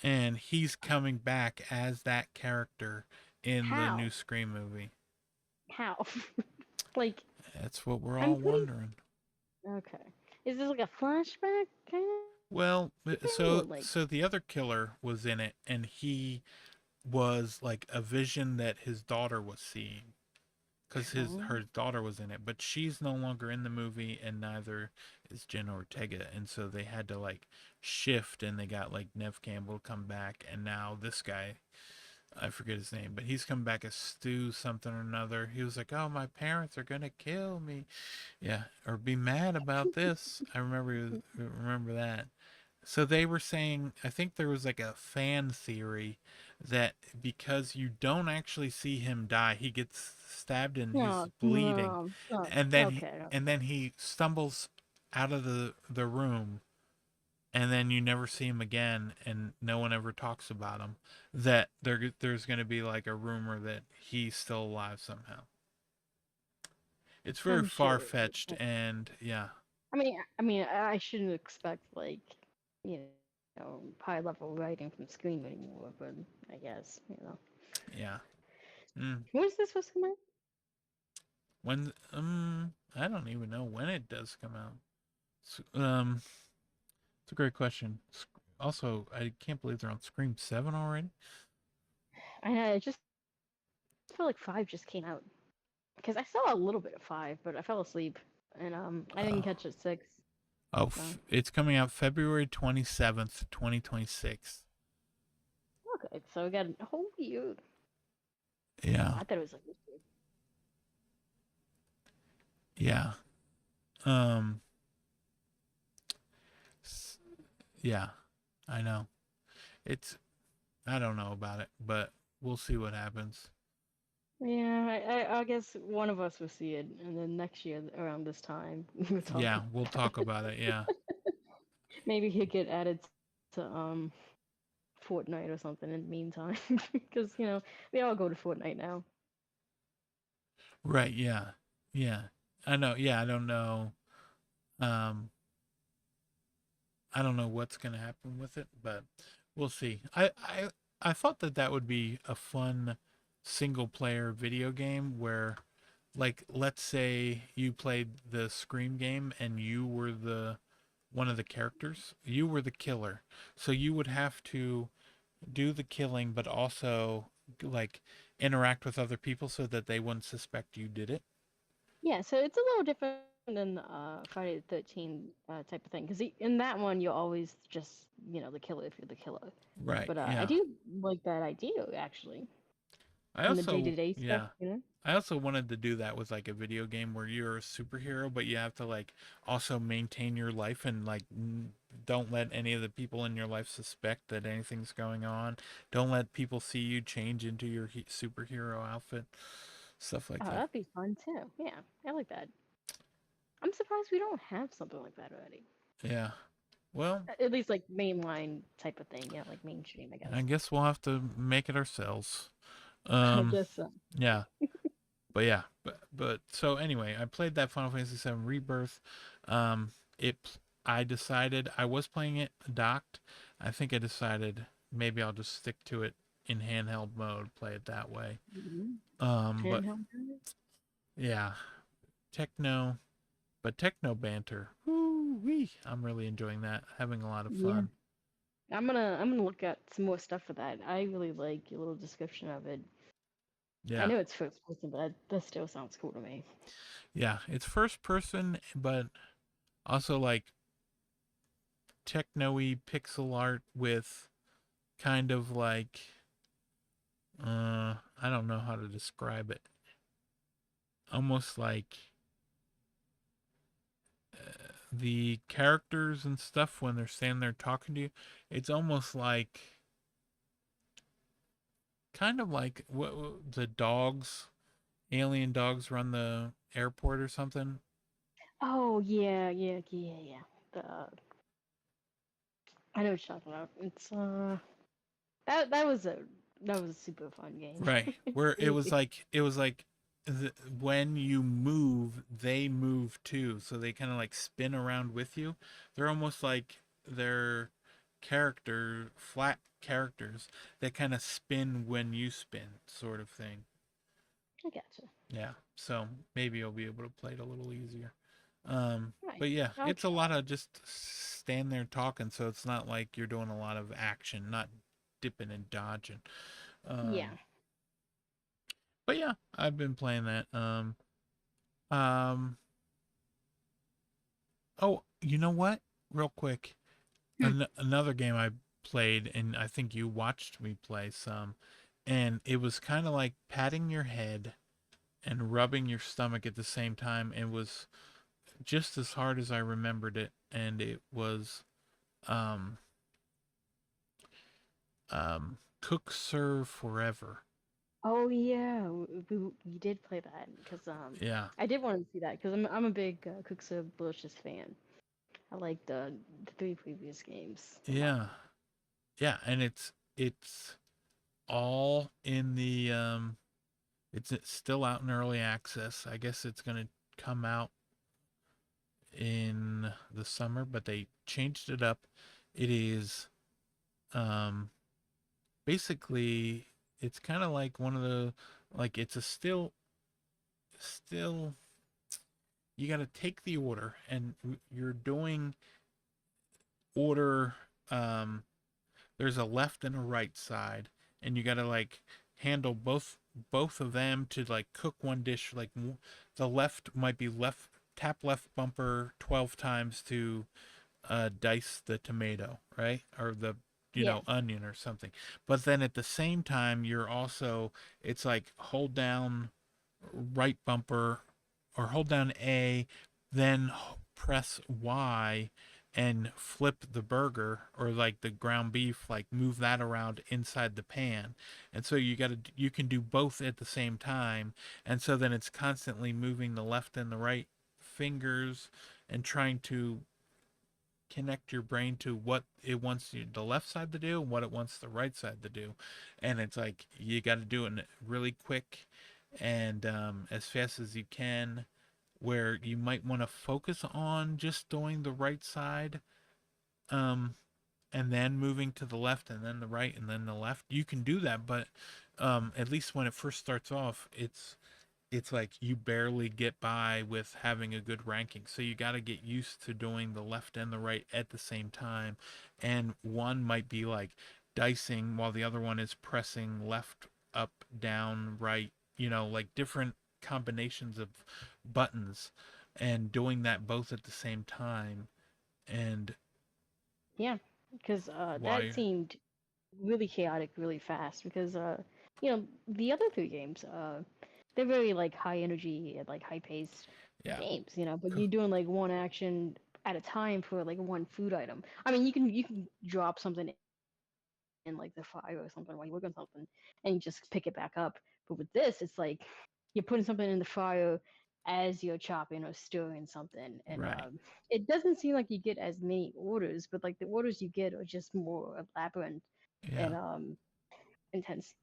and he's coming back as that character in the new How? Scream movie. How? Like, That's what we're I'm all pretty wondering. okay. Is this like a flashback kind Well, of thing, or so like so the other killer was in it, and he was like a vision that his daughter was seeing because his oh her daughter was in it, but she's no longer in the movie, and neither is Jenna Ortega, and so they had to like shift, and they got like Nev Campbell to come back, and now this guy, I forget his name, but he's come back as Stu something or another. He was like, "Oh, my parents are gonna kill me," yeah, or be mad about this. I remember that. So they were saying, I think there was like a fan theory that because you don't actually see him die, he gets stabbed and he's No, bleeding, no, no. and then he Okay. No. and then he stumbles out of the room, and then you never see him again, and no one ever talks about him. That there's going to be like a rumor that he's still alive somehow. It's very I'm far sure. fetched, and yeah, I shouldn't expect like, you high level writing from Scream anymore, but I guess. yeah. Mm. When is this supposed to come out? When I don't even know when it does come out. It's a great question. Also, I can't believe they're on Scream 7 already. I know, it just feel like five just came out because I saw a little bit of five, but I fell asleep and I didn't Oh, catch it six. So it's coming out February 27th, 2026. okay, so we got a whole year. Yeah, I thought it was like this year. yeah. Um, yeah, I know. It's, I don't know about it, but we'll see what happens. Yeah, I guess one of us will see it, and then next year around this time we'll talk Yeah, we'll about talk it. about it. Yeah. Maybe he'll get added to Fortnite or something in the meantime, because we all go to Fortnite now. Right, yeah. Yeah. I know. Yeah, I don't know. Um, I don't know what's going to happen with it, but we'll see. I thought that that would be a fun single player video game where, like, let's say you played the Scream game and you were the one of the characters. You were the killer. So you would have to do the killing but also like interact with other people so that they wouldn't suspect you did it. Yeah, so it's a little different than Friday the 13th type of thing, because in that one you're always just the killer if you're the killer. Right. But I Yeah. do like that idea actually I in the also day-to-day stuff, yeah. you know. I also wanted to do that with like a video game where you're a superhero, but you have to like also maintain your life and like don't let any of the people in your life suspect that anything's going on. Don't let people see you change into your superhero outfit, stuff like Oh, that. that'd be fun too. Yeah, I like that. I'm surprised we don't have something like that already. Yeah. Well, At least like mainline type of thing, like mainstream, I I guess. guess we'll have to make it ourselves. I Um, guess so. yeah. But yeah, but so anyway, I played that Final Fantasy VII Rebirth. It I decided I was playing it docked. I think I decided maybe I'll just stick to it in handheld mode, play it that way. Mm-hmm. But Handheld. yeah, techno, but techno banter. Woo wee! I'm really enjoying that. Having a lot of Yeah. fun. I'm gonna look at some more stuff for that. I really like your little description of it. I Yeah, know it's first person, but that still sounds cool to me. yeah. It's first person, but also like techno-y pixel art with kind of like I don't know how to describe it. Almost like the characters and stuff when they're standing there talking to you, it's almost like kind of like what the dogs, alien dogs run the airport or something. Oh yeah, yeah, yeah, yeah. The I know what you're talking about. It's that was a super fun game. Right. Where Really. it was like when you move, they move too. So they kind of like spin around with you. They're almost like they're flat characters that kind of spin when you spin, sort of thing. I gotcha. Yeah. So maybe you'll be able to play it a little easier. Right. But yeah, I'll it's a try. lot of just stand there talking, so it's not like you're doing a lot of action, not dipping and dodging. Yeah. Um, but yeah, I've been playing that. Um. Oh, you know what? Real quick, Hmm. another game I played, and I think you watched me play some, and it was kind of like patting your head and rubbing your stomach at the same time. It was just as hard as I remembered it, and it was um Cook Serve Forever. Oh yeah, we did play that because Yeah, I did want to see that because I'm a big Cooks of Delicious fan. I like the three previous games a lot. yeah, yeah, and it's all in the it's still out in early access. I guess it's gonna come out in the summer, but they changed it up. It is um basically it's kind of like one of the like it's a still you got to take the order and you're doing order um there's a left and a right side and you got to like handle both of them to like cook one dish like the left might be left tap left bumper 12 times to dice the tomato, right? Or the Yeah, onion or something. But then at the same time, you're also it's like hold down right bumper or hold down A, then press Y and flip the burger or like the ground beef, like move that around inside the pan. And so you can do both at the same time. And so then it's constantly moving the left and the right fingers and trying to connect your brain to what it wants you the left side to do and what it wants the right side to do, and it's like you got to do it really quick and as fast as you can. Where you might want to focus on just doing the right side, um, and then moving to the left and then the right and then the left. You can do that, but at least when it first starts off, it's like you barely get by with having a good ranking. So you got to get used to doing the left and the right at the same time. And one might be like dicing while the other one is pressing left, up, down, right, like different combinations of buttons and doing that both at the same time. And yeah, because while that you're, seemed really chaotic, really fast. Because you know, the other three games, they're very like high energy and like high paced yeah, games. You know, but you're doing like one action at a time for like one food item. I mean, you can drop something in like the fire or something while you work on something, and you just pick it back up. But with this, it's like you're putting something in the fire as you're chopping or stirring something, and right. it doesn't seem like you get as many orders, but like the orders you get are just more elaborate Yeah. and intense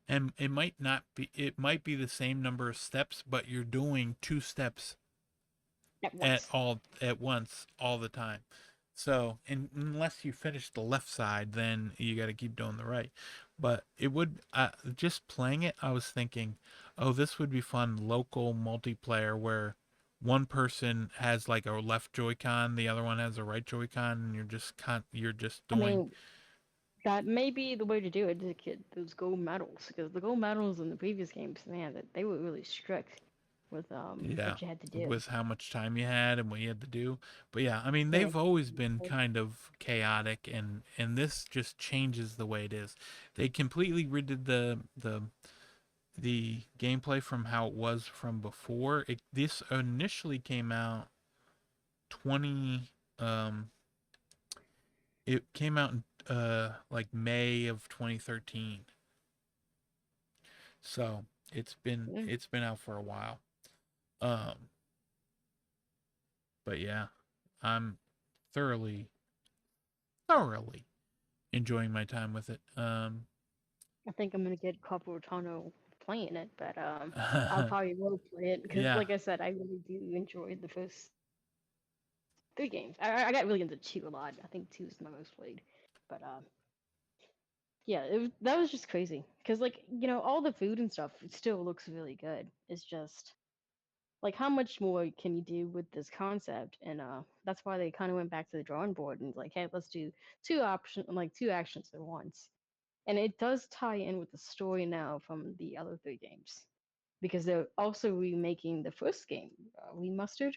And it might be the same number of steps, but you're doing two steps at once. at once all the time. So, unless you finish the left side, then you got to keep doing the right. But it would just playing it. I was thinking, oh, this would be fun local multiplayer where one person has like a left Joy-Con, the other one has a right Joy-Con, and you're just I doing mean, that may be the way to do it to get those gold medals, because the gold medals in the previous games, man, that they were really strict with yeah, what you had to do. with how much time you had and what you had to do. But yeah, I mean Yeah. they've always been kind of chaotic and this just changes the way it is. They completely redid the gameplay from how it was from before. This initially came out 20 um it came out in like May of 2013. So, Yeah. it's been out for a while. Um but yeah, I'm thoroughly thoroughly enjoying my time with it. I think I'm gonna get Corporal Tano playing it, but I'll probably will play it because, yeah, like I said, I really do enjoy the first three games. I got really into two a lot. I think two is my most played, but yeah, that was just crazy because like all the food and stuff it still looks really good. It's just like how much more can you do with this concept, and that's why they kind of went back to the drawing board and like, hey, let's do two actions at once. And it does tie in with the story now from the other three games because they're also remaking the first game, remastered.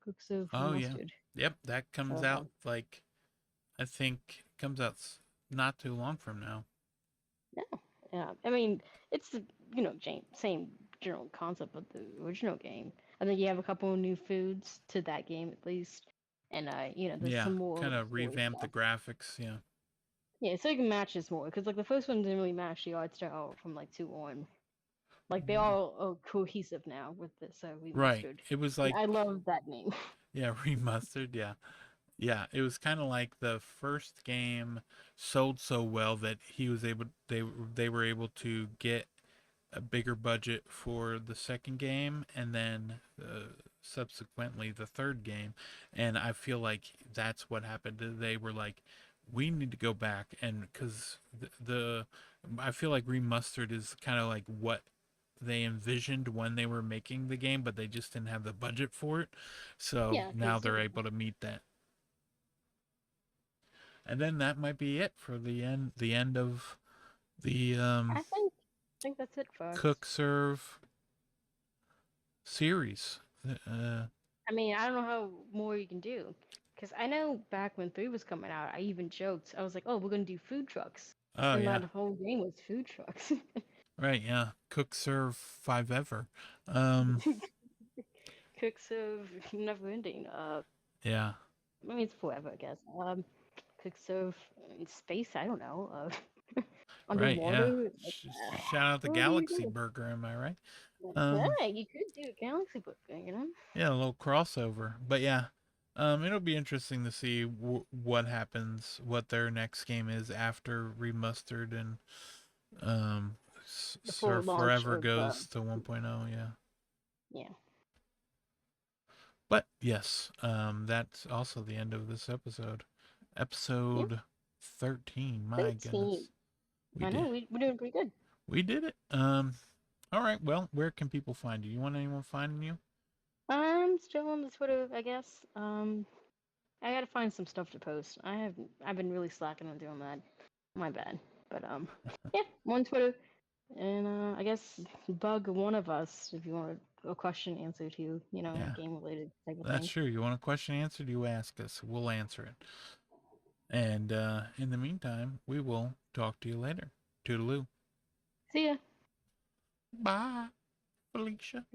Cooks of oh yeah, remastered. yep. That comes So out like I think comes out not too long from now. yeah, yeah. I mean, it's the same general concept of the original game. I think you have a couple of new foods to that game at least, and there's Yeah, some more kind of story revamp the stuff. graphics. Yeah, Yeah, so it matches more because like the first one didn't really match the art style from like two on. Like they all are cohesive now with this Right. remastered, It was and like, I love that name. yeah, remastered. Yeah. Yeah, it was kind of like the first game sold so well that he was able they were able to get a bigger budget for the second game and then subsequently the third game, and I feel like that's what happened. They were like, we need to go back and because the I feel like remastered is kind of like what they envisioned when they were making the game, but they just didn't have the budget for it. So Yeah, now because they're able to meet that. And then that might be it for the end of the I think that's it, cook folks. serve series. I mean, I don't know how more you can do. Because I know back when 3 was coming out, I even joked. I was like, oh, we're going to do food trucks. Oh And yeah, that whole game was food trucks. right, yeah, cook serve five ever. um Cooks of never ending. yeah, I mean, it's forever, I guess. Cooks of in space, I don't know. right, yeah. Underwater. Like, Shout out the what do you Galaxy do? Burger, am I right? um Yeah, you could do a galaxy book, you know? yeah, a little crossover, but yeah. It'll be interesting to see what happens, what their next game is after remastered and um The full Surf launch Forever of, goes to 1.0. Yeah. yeah. But yes, that's also the end of this episode. Yep, Episode 13. My 13. goodness. We I know, did we're doing pretty good. we did it. All right. Well, where can people find you? You want anyone finding you? I'm still on the Twitter, I guess. I gotta find some stuff to post. I've been really slacking on doing that. My bad. But yeah, I'm on Twitter, and I guess bug one of us if you want a question answered to Yeah. game related type of That's thing. true. You want a question answered, you ask us. We'll answer it. And in the meantime, we will talk to you later. Toodaloo. See ya. Bye, Felicia.